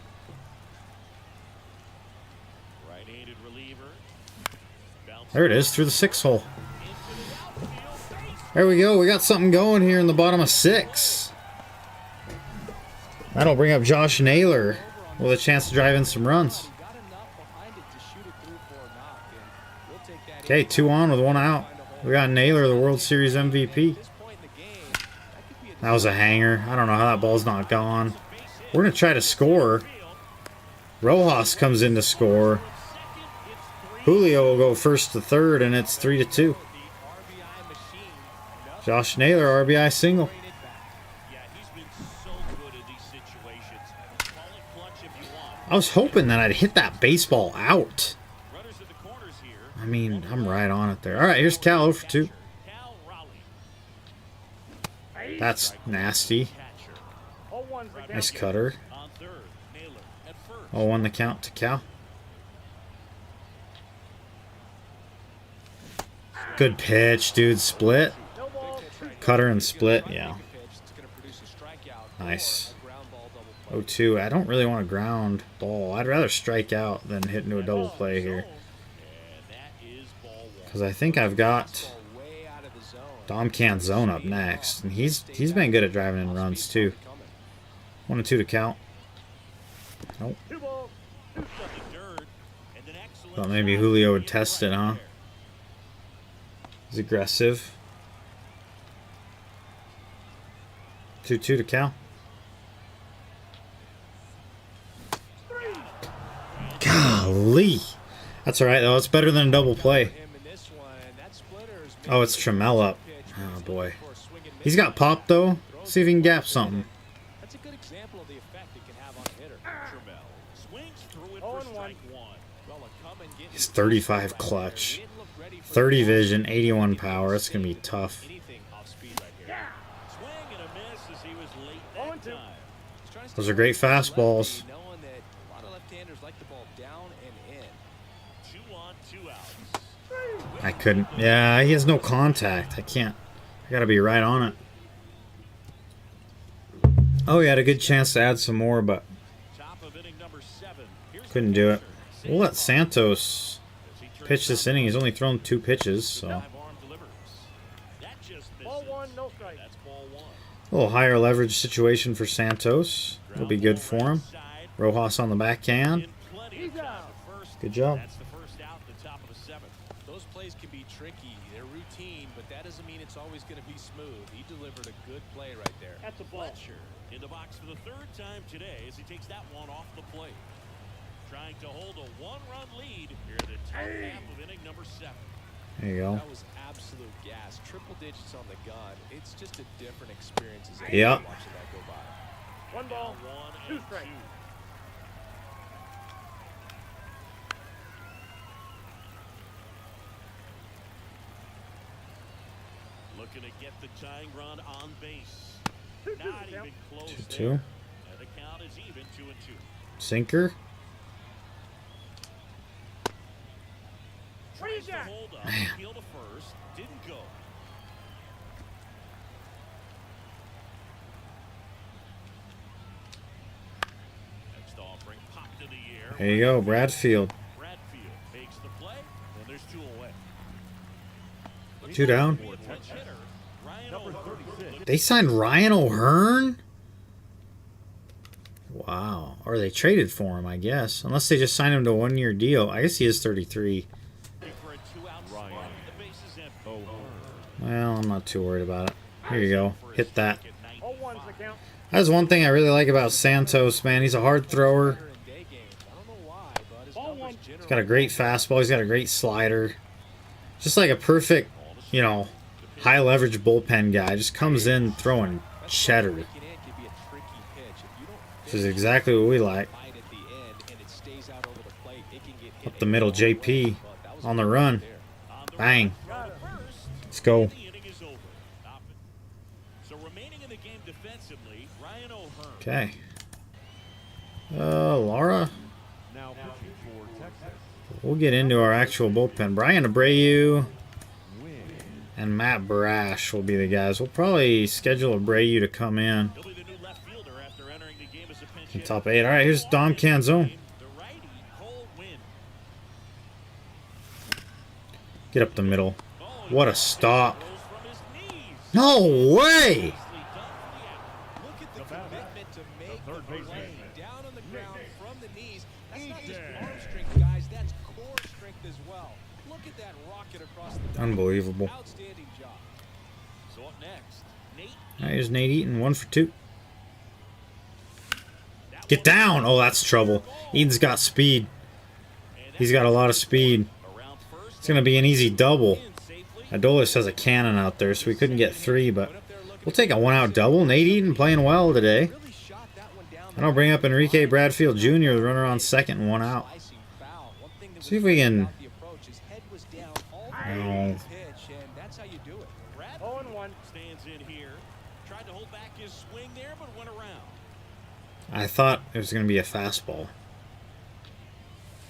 Right-handed reliever. There it is, through the 6 hole. There we go. We got something going here in the bottom of 6. That'll bring up Josh Naylor with a chance to drive in some runs. Okay, 2 on with 1 out. We got Naylor, the World Series MVP. That was a hanger. I don't know how that ball's not gone. We're going to try to score. Rojas comes in to score. Julio will go first to third, and it's 3-2. Josh Naylor, RBI single. I was hoping that I'd hit that baseball out. I mean, I'm right on it there. All right, here's Cal 0 for 2. That's nasty. Nice cutter. 0-1 the count to Cal. Good pitch, dude. Split. Cutter and split, yeah. Nice. 0-2. I don't really want a ground ball. I'd rather strike out than hit into a double play here. Because I think I've got Dom Can's zone up next. And he's been good at driving in runs, too. 1-2 to count. Nope. Thought maybe Julio would test it, huh? He's aggressive. 2-2 to Cal. Golly. That's alright, though. It's better than a double play. Oh, it's Trammell up. Oh, boy. He's got pop, though. See if he can gap something. That's a good example of the effect it can have on a hitter. Swings through it for strike 1. He's 35 clutch. 30 vision, 81 power. It's going to be tough. Those are great fastballs. I couldn't. Yeah, he has no contact. I can't. I got to be right on it. Oh, he had a good chance to add some more, but couldn't do it. We'll let Santos pitch this inning. He's only thrown 2 pitches, so. Ball 1, no strike. A little higher leverage situation for Santos. Will be good for him. Rojas on the backhand. Good job. Those plays can be tricky. They're routine, but that doesn't mean it's always going to be smooth. He delivered a good play right there. That's a ball. Fletcher in the box for the 3rd time today as he takes that one off the plate. Trying to hold a 1-run lead here in the top half of inning number 7. There you go. That was absolute gas. Triple digits on the gun. It's just a different experience as Yep. watching that go by. 1 ball, 2 strikes. Looking to get the tying run on base. 2-2 Not the count. even close 2-2. there. And the count is even 2-2. Sinker. What do you Tries to got? hold up, appeal to first, didn't go. Next offering popped in the air. There you go, Bradfield. Bradfield makes the play, and there's 2 away. 2 down. Hitter, Ryan Number O'Hearn. 36. They signed Ryan O'Hearn? Wow. Or they traded for him, I guess. Unless they just signed him to a 1-year deal. I guess he is 33. For a 2-out spot, the base is empty. Well, I'm not too worried about it. Here you go. Hit that. 0-1's the count. That's one thing I really like about Santos, man. He's a hard thrower. Ball 1. He's got a great fastball. He's got a great slider. Just like a perfect, you know, high leverage bullpen guy. Just comes in throwing cheddar. Which is exactly what we like. Up the middle, JP on the run. Bang. Let's go. The inning is over. So remaining in the game defensively, Ryan O'Hearn. Okay. Laura. Now pitching for Texas. We'll get into our actual bullpen. Brian Abreu and Matt Brash will be the guys. We'll probably schedule Abreu to come in. He'll be the new In top 8. All right, here's Dom Canzone. The righty, Cole Winn. Get up the middle. What a stop. Throws from his knees. No way! Nicely done for the out. Look at the commitment to make third the baseman. play. Down on the ground from the knees. That's not just arm strength, guys. That's core strength as well. Look at that rocket across the diamond. Unbelievable. Outstanding job. So up next, Nate. All right, here's Nate Eaton, 1 for 2. Get down! Oh, that's trouble. Eaton's got speed. He's got a lot of speed. Around first. It's going to be an easy double. In safely. Adolis has a cannon out there, so we couldn't get 3, but we'll take a 1-out double. Nate Eaton playing well today. Really shot that one down. And I'll bring up Enrique Bradfield Jr., the runner on second and 1 out. Slicing foul. One thing that See if was we great can- about the approach, his head was down all the way No. to the pitch, and that's how you do it. Bradford 0-1. stands in here. Tried to hold back his swing there, but went around. I thought it was going to be a fastball.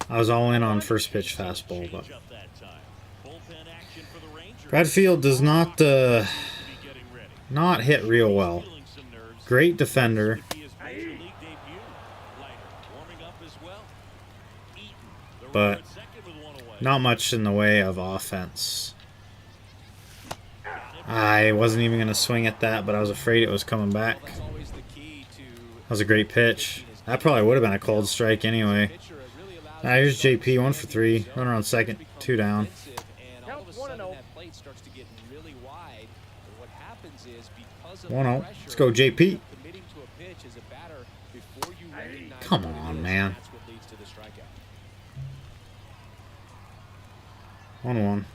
I was all in on first pitch fastball, but Change up that time. Bullpen action for the Rangers. Bradfield does not Be getting ready. not hit real well. Feeling some nerves. Great defender. Could be his major league debut. Leiter warming up as well. Eaton, the But runner at second with one away. not much in the way of offense. I wasn't even going to swing at that, but I was afraid it was coming back. That's always the key to That was a great pitch. That probably would have been a cold strike anyway. pitcher. It really allows Now here's JP, 1 for 3. Runner on second, 2 down. And all of a sudden that plate starts to get really wide. And what happens is because of 1-0. the pressure, Let's go, JP. committing to a pitch as a batter before you recognize Come what it on, is, man. That's what leads to the strikeout. 1-1.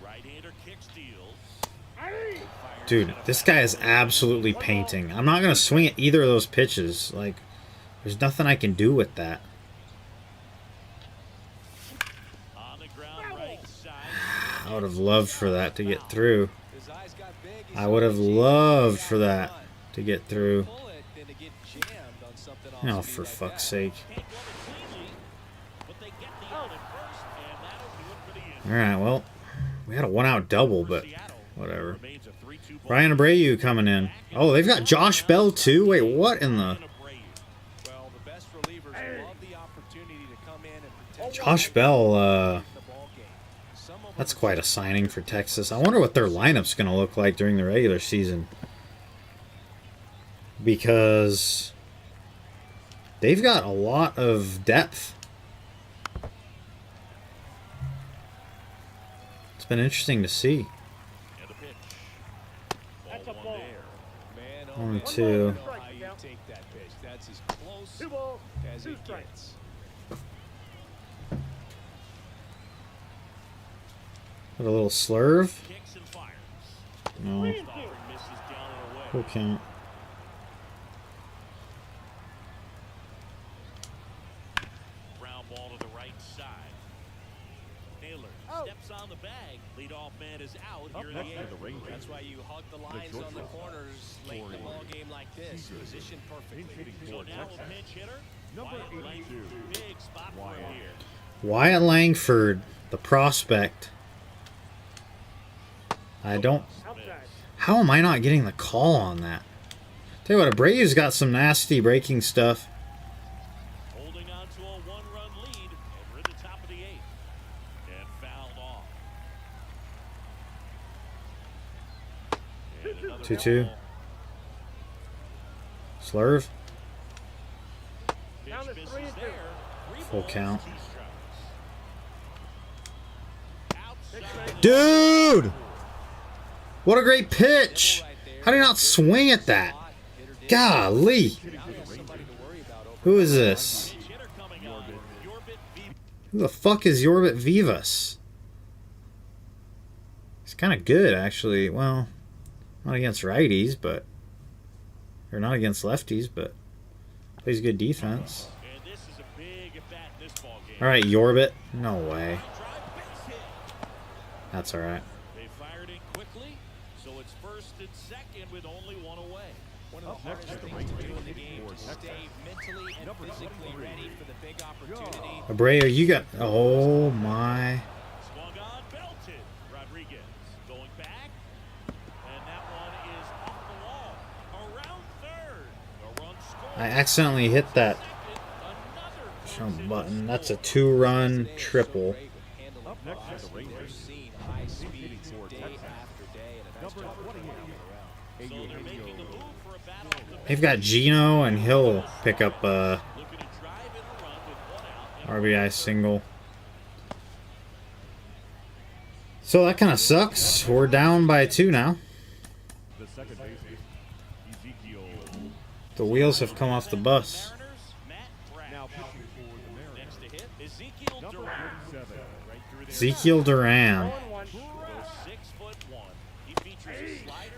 Right-hander kick steals. Dude, this guy is absolutely painting. I'm not going to swing at either of those pitches. Like, there's nothing I can do with that. On the ground right side. I would have loved for that to get through. His eyes got big. He I saw would the have chance. loved He for got that done. to get through. Pull it, then to get jammed on something off Oh, speed for like fuck's that. sake. Can't glove it cleanly, but they get the out at first, and that'll do it for the inning. Alright, well, we had a 1-out double, but Seattle whatever. remains a 3-2 ball Ryan Abreu coming in. Oh, they've got Josh Bell too? Wait, what in the... game. Abreu. Well, the best relievers love the opportunity to come in and protect Josh Bell, the ball game. Some of them that's are quite a just signing for Texas. I wonder what their lineup's going to look like during the regular season. Because they've got a lot of depth. It's been interesting to see. And a pitch. That's a Ball ball. one there. Man, 1, man, 2. I don't know Strike, how you count. take that pitch. That's as close 2 balls, as 2 it strikes. gets. Got a little slurve. Kicks and fires. No. 3-2. Offering misses down and away. Full count. Ground ball to the right side. Naylor Out. steps on the bag. Leadoff man is out Up here in the next eighth. are the Rangers. That's why you hug the lines on the corners late in the ball game like this. Positioned perfectly. Hitting So for now a Texas. pinch hitter. Number Wyatt Langford. 82. Big spot for him Wyatt. here. Wyatt Langford, the prospect. I don't... Outside. How am I not getting the call on that? Tell you what, Abreu's got some nasty breaking stuff. Holding on to a one-run lead. And we're at the top of the eighth. And fouled off. And another 2-2. ball. Slurve. Pitch Count is misses 3-2. there. Three Full balls, count. 2 strikes. Outside. Dude! What a great pitch! How do you not swing at that? Golly! Who is this? Pinch hitter coming on. Yorbit V. Who the fuck is Yorbit Vivas? He's kind of good, actually. Well, not against righties, but... Or not against lefties, but... Plays good defense. And this is a big at-bat in this ball game. Alright, Yorbit. No way. Drive base hit. That's alright. They fired in quickly, so it's first and second with only one away. One of Up the next hardest are the things to do in the Rangers game for to Texas. stay mentally and Number physically 23. ready for the big opportunity. Abreu, you got... Oh, my... Swung on, belted. Rodriguez going back, and that one is off the wall. Around third. A run I accidentally hit that button. That's a 2-run triple. Up next is the Rangers. Pitching for Texas. Number 28, Eugenio. They've got Gino, and he'll pick up a RBI single. So that kind of sucks. We're down by 2 now. The second baseman, Ezekiel. The wheels have come off the bus. Now pitching for the Mariners. Number 47, Ezekiel Duran.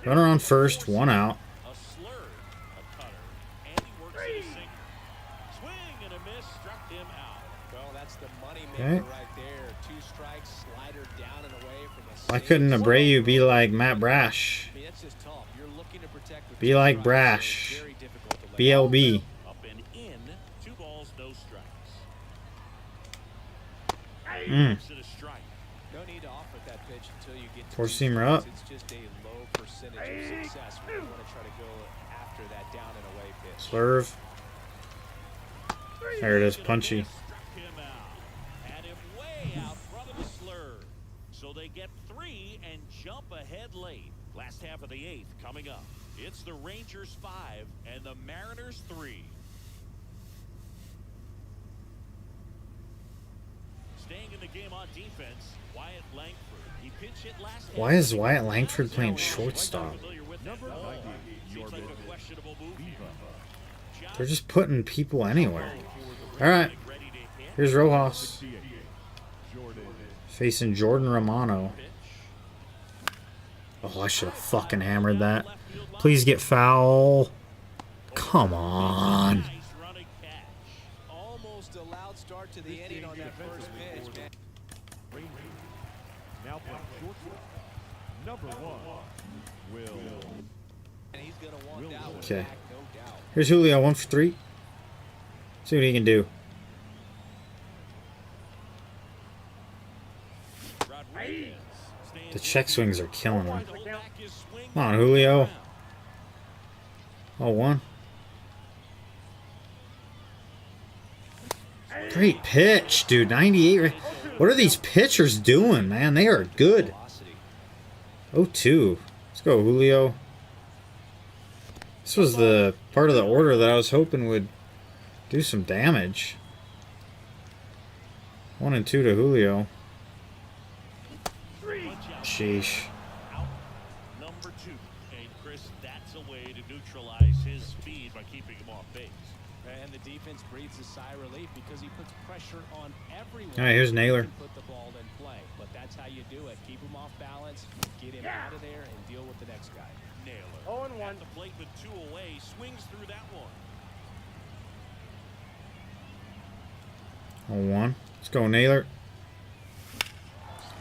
Runner on first, 1 out. A slur, a cutter, and he works in a single. Swing and a miss, struck him out. Well, that's the money Okay. maker right there. 2 strikes, slider down and away from a Why couldn't Abreu be like Matt Brash? I mean, that's just tough. You're looking to protect with Be 2 like strikes, Brash. so it's very difficult to let BLB. Up and in, 2 balls, no strikes. Mm. Gives it a strike. No need to offer that pitch until you get to 4-seamer 2 up. strikes. It's just a low percentage of success when you want to try to go after that down and away pitch. Swerve. There it is, punchy. Struck him out. Had him way out front of the slur. So they get 3 and jump ahead late. Last half of the 8th coming up. It's the Rangers 5 and the Mariners 3. Staying in the game on defense, Wyatt Langford. He pinch hit last half. Why is Wyatt Langford playing shortstop? number 90, Seems like Jordan. a questionable move here. They're just putting people anywhere. Alright, here's Rojas 68, Jordan. facing Jordan Romano. Oh, I should have fucking hammered that. Please get foul. Come on. Nice running catch. Almost a loud start to the inning on that first pitch, man. Rangers. Now playing shortstop. Number 1, Will. And he's going to want that one Okay. back, no doubt. Here's Julio, 1 for 3. See what he can do. Rodriguez stands The check swings are killing him. to hold back his swing. Come on, Julio. Oh, 1. Great pitch, dude. 98. What are these pitchers doing, man? They are good. Velocity. 0-2. Let's go, Julio. This was the part of the order that I was hoping would do some damage. 1 and 2 to Julio. Sheesh. Out number 2. And Chris, that's a way to neutralize his speed by keeping him off base. And the defense breathes a sigh of relief because he puts pressure on everyone. All right, here's Naylor. to Put the ball in play, but that's how you do it. Keep him off balance, get him out of there, and deal with the next guy. Naylor 0-1. at the plate with 2 away, swings through that one. 0-1. Let's go, Naylor.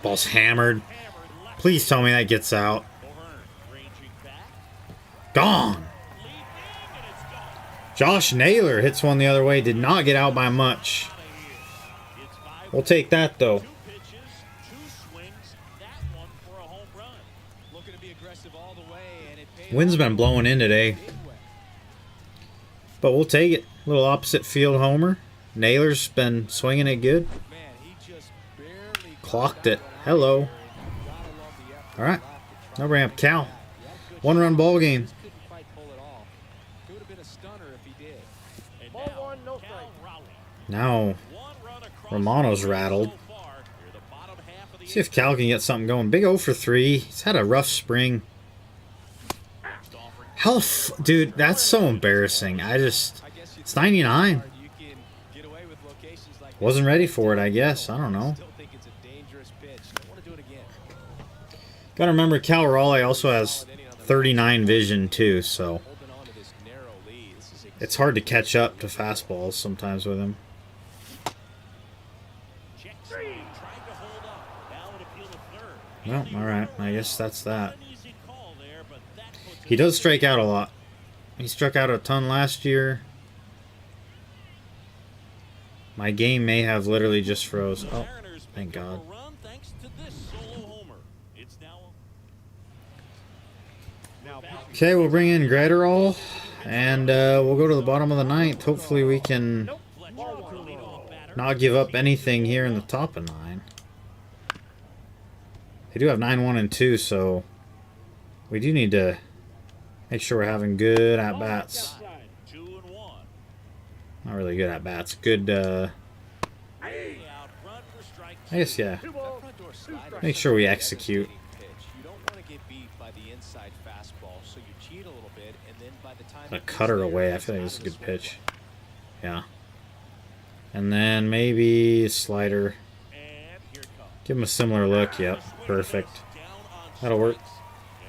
Ball's hammered. Hammered left. Please tell me that gets out. O'Hearn ranging back, Gone. leaping, and it's gone. Josh Naylor hits one the other way. Did not get out by much. Out of here. It's 5. We'll take that, though. 2 pitches, 2 swings, that one for a home run. Looking to be aggressive all the way, and it paid Wind's off been blowing in today, big way. but we'll take it. Little opposite field homer. Naylor's been swinging it good. Man, he just barely Clocked got it. that one Hello. out there, and you gotta love the effort All right. left to try No to ramp. get Cal. that. He had good 1-run shots, ball but game. just couldn't quite pull it off. It would have been a stunner if he did. And Ball now, 1, no Cal strike. Raleigh. Now, 1 run across Romano's the field rattled. so far. Near the bottom half of the see if Cal can get something going. Big 0 for 3. He's had a rough spring. next offering. Dude, that's so embarrassing. I just, I guess it's 99. you can get away with locations like Wasn't this. ready for it, I guess. I don't know. Still think it's a dangerous pitch. Don't want to do it again. Gotta remember, Cal Raleigh also has 39 vision, too, so Holding on to this narrow lead. This is it's hard to catch up to fastballs sometimes with him. Check swing, trying to hold up. Now an appeal to third. Well, alright. I guess that's that. An easy call there, but that puts He it does strike out a lot. He struck out a ton last year. My game may have literally just froze. The Oh, Mariners thank pick up God. a run thanks to this solo homer. It's now Now pitching Okay, we'll bring in Gretterall. and we'll go to the bottom of the ninth. Hopefully we can Nope. Ball one. not give up anything here in the top of 9. They do have 9, 1, and 2, so we do need to make sure we're having good at-bats. Outside. 2 and 1. Not really good at-bats. Good, Way out front for strike I guess, yeah. 2 balls. Front door 2 slider strikes. Make sure we execute. pitch. You don't want to get beat by the inside fastball, so you cheat a little bit, and then by the time A it gets cutter there, away. I it's feel like out this is a of the good swing. pitch. Yeah. And then maybe slider. And here it comes. Give him a similar look. Yep. Perfect. That'll work.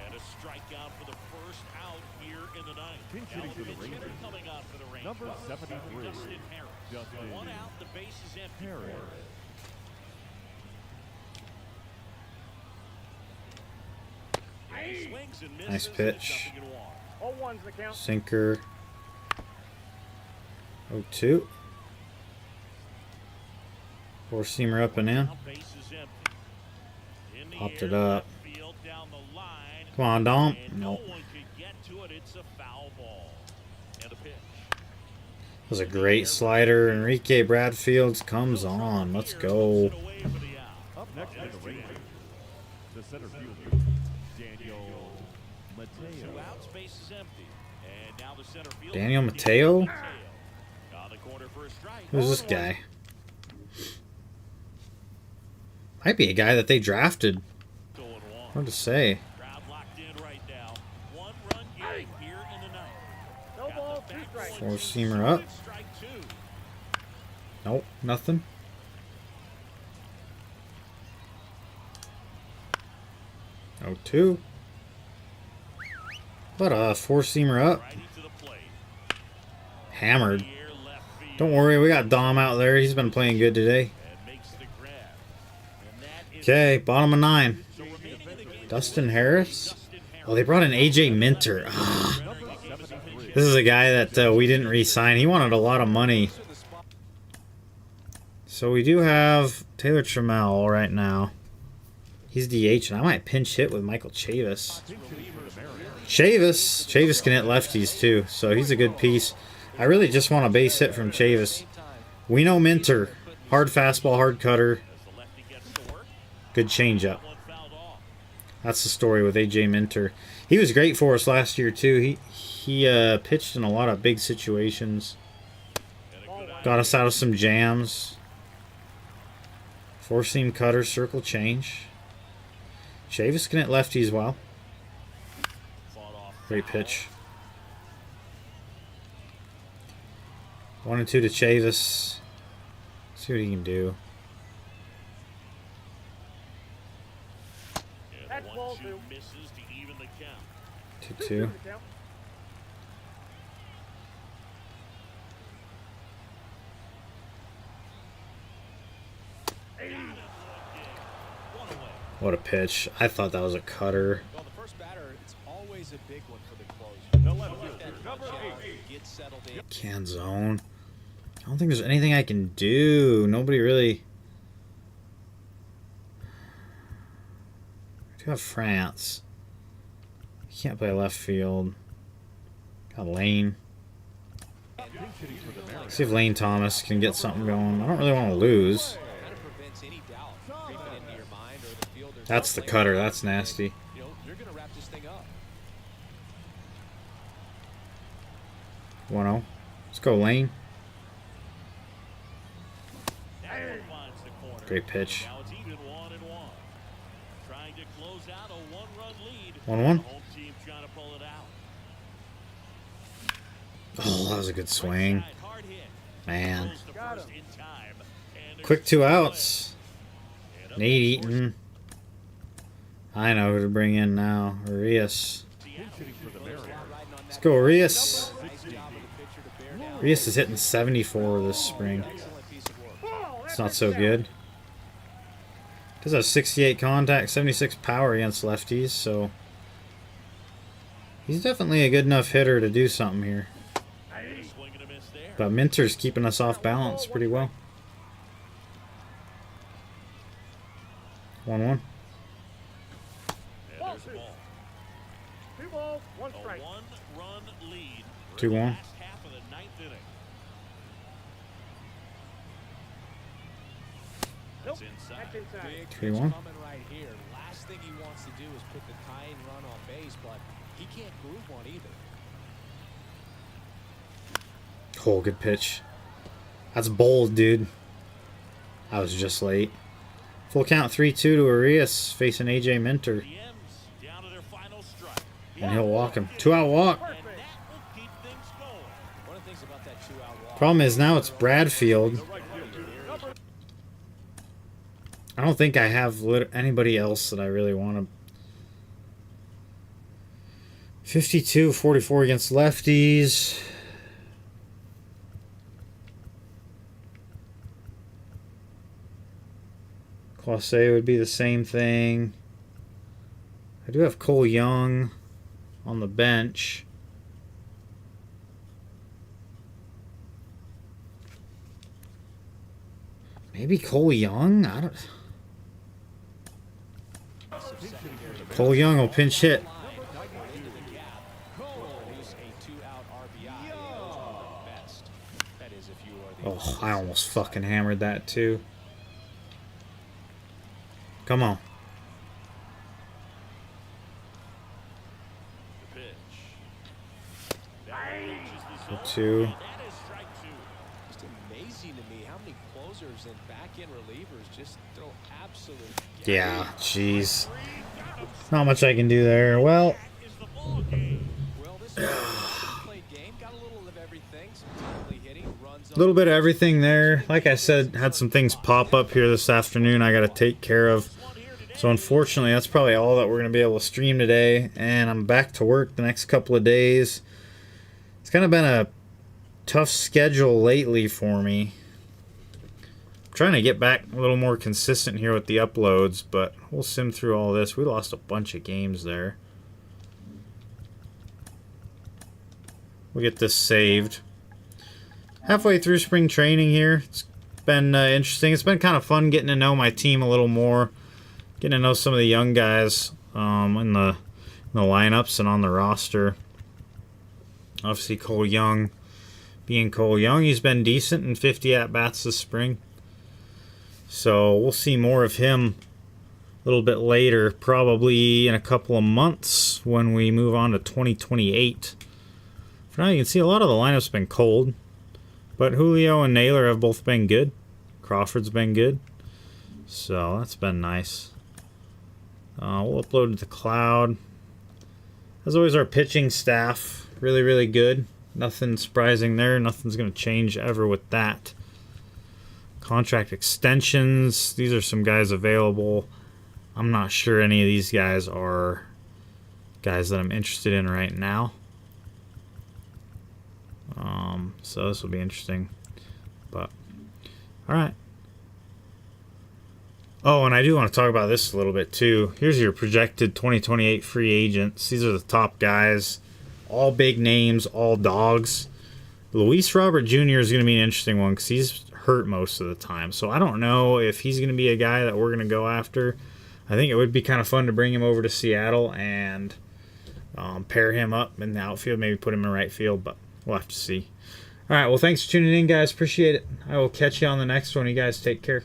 And a strikeout for the first out here in the ninth. Pinch Now hitting for the a pitch hitter Rangers. coming on for the Rangers. Number 73. Justin Harris. Justin One out, the base is empty. Harris. And he swings and misses, Nice and pitch. it's nothing in one. All ones the count. Sinker. 0-2. Four-seamer up and in. Now base is empty. In the Popped air, it up. left field, down the line. Come on, Dom. And no Nope. one could get to it. It's a foul ball. And a pitch. That was a great slider. Enrique Bradfields comes on. Let's go. Away for the out. Up next for the Rangers, the center fielder, Daniel Mateo. Two outs, base is empty. And now the center fielder, Daniel Mateo? On the corner for a strike. Who's this guy? Might be a guy that they drafted. 0-1. Hard to say. Crowd locked in right now. One run game here in the ninth. No Got balls, the 2 back strikes. going Four-seamer up. strike 2. Nope, nothing. Oh, 2. But a four-seamer up. Righty to the plate. Hammered. The air left field. Don't worry, we got Dom out there. He's been playing good today. And makes the grab. And that is Okay, bottom of 9. so remaining in the game. Dustin Harris. Justin Harris. Oh, they brought in AJ Minter. Ah, Number 73. this is a guy that we didn't re-sign. He wanted a lot of money. So we do have Taylor Trammell right now. He's DH, and I might pinch hit with Michael Chavis. Pinch hitting for the Mariners, Chavis can hit lefties too, so he's a good piece. I really just want a base hit from Chavis. We know Minter. Hard fastball, hard cutter, As the lefty gets to work. good changeup. One fouled off. That's the story with AJ Minter. He was great for us last year too. He pitched in a lot of big situations. And a good eye. Got us out of some jams. Four-seam cutter, circle change. Chavis can hit lefties well. Fought off. Great pitch. 1 and 2 to Chavis. See what he can do. And That's the ball 1-2 two. misses to even the count. 2-2. The count. One away. What a pitch. I thought that was a cutter. Well, the first batter, it's always a big one for the closer. the left Let that fielder, punch number out, 8. get settled in. Can zone. I don't think there's anything I can do. Nobody really. I do have France. He can't play left field. Got Lane. Pinch hitting for the Mariners, See if Lane Thomas can get something going. I don't really want to lose. Kind of prevents any doubt creeping into your mind or the fielder's That's the playing cutter. well. That's nasty. You know, you're going to wrap this thing up. 1-0. Let's go, Lane. That one finds the corner. Great pitch. Now it's even 1-1. Trying to close out a one-run lead. 1-1. The home team trying to pull it out. Oh, that was a good swing. Right side, hard hit. Man. Throws the Got first him. in time. And there's Quick 2 outs. And up Nate the Eaton. I know who to bring in now. Arias. pinch hitting for the Mariners, Let's go, Arias. Nice job of the pitcher to bear down. Arias is hitting 74 this spring. Excellent piece of work. Ball. It's not so good. Does have 68 contact, 76 power against lefties, so he's definitely a good enough hitter to do something here. swing and a miss there. But Minter's keeping us off balance pretty well. 1-1. And there's a ball. 2 balls, 1 A strike. one-run lead 2-1. Last half of the ninth inning. Nope. That's inside. That's inside. Big pitch 3-1. coming right here. Last thing he wants to do is put the tying run on base, but he can't groove one either. Oh, good pitch. That's bold, dude. I was just late. Full count 3-2 to Arias facing AJ Minter. The M's down to their final strike. And he'll walk him. 2-out walk. And that will keep things going. One of the things about that 2-out walk. Problem is now it's Bradfield. I don't think I have anybody else that I really want to. 52-44 against lefties. Clase would be the same thing. I do have Cole Young on the bench. Maybe Cole Young? I don't. Cole Young will pinch hit. Oh, I almost fucking hammered that too. Come on. The pitch. That reaches the zone. 2. That is strike 2. Just amazing to me how many closers and back-end relievers just throw absolute. Yeah, jeez. Not much I can do there. Well, Is the ball game. Well, this was a played game. Got a little of everything. Some timely hitting, runs. a little bit of everything there. Like I said, had some things pop up here this afternoon I got to take care of. So unfortunately, that's probably all that we're going to be able to stream today. And I'm back to work the next couple of days. It's kind of been a tough schedule lately for me. I'm trying to get back a little more consistent here with the uploads, but we'll sim through all this. We lost a bunch of games there. We'll get this saved. Halfway through spring training here. It's been interesting. It's been kind of fun getting to know my team a little more. Getting to know some of the young guys in the lineups and on the roster. Obviously, Cole Young. Being Cole Young, he's been decent in 50 at-bats this spring. So we'll see more of him a little bit later, probably in a couple of months when we move on to 2028. For now, you can see a lot of the lineup's been cold. But Julio and Naylor have both been good. Crawford's been good. So that's been nice. We'll upload to the cloud. As always, our pitching staff, really, really good. Nothing surprising there. Nothing's going to change ever with that. Contract extensions. These are some guys available. I'm not sure any of these guys are guys that I'm interested in right now. So this will be interesting. But, alright. Oh, and I do want to talk about this a little bit too. Here's your projected 2028 free agents. These are the top guys. All big names, all dogs. Luis Robert Jr. is going to be an interesting one because he's hurt most of the time. So I don't know if he's going to be a guy that we're going to go after. I think it would be kind of fun to bring him over to Seattle and pair him up in the outfield. Maybe put him in right field, but we'll have to see. All right, well, thanks for tuning in, guys. Appreciate it. I will catch you on the next one. You guys take care.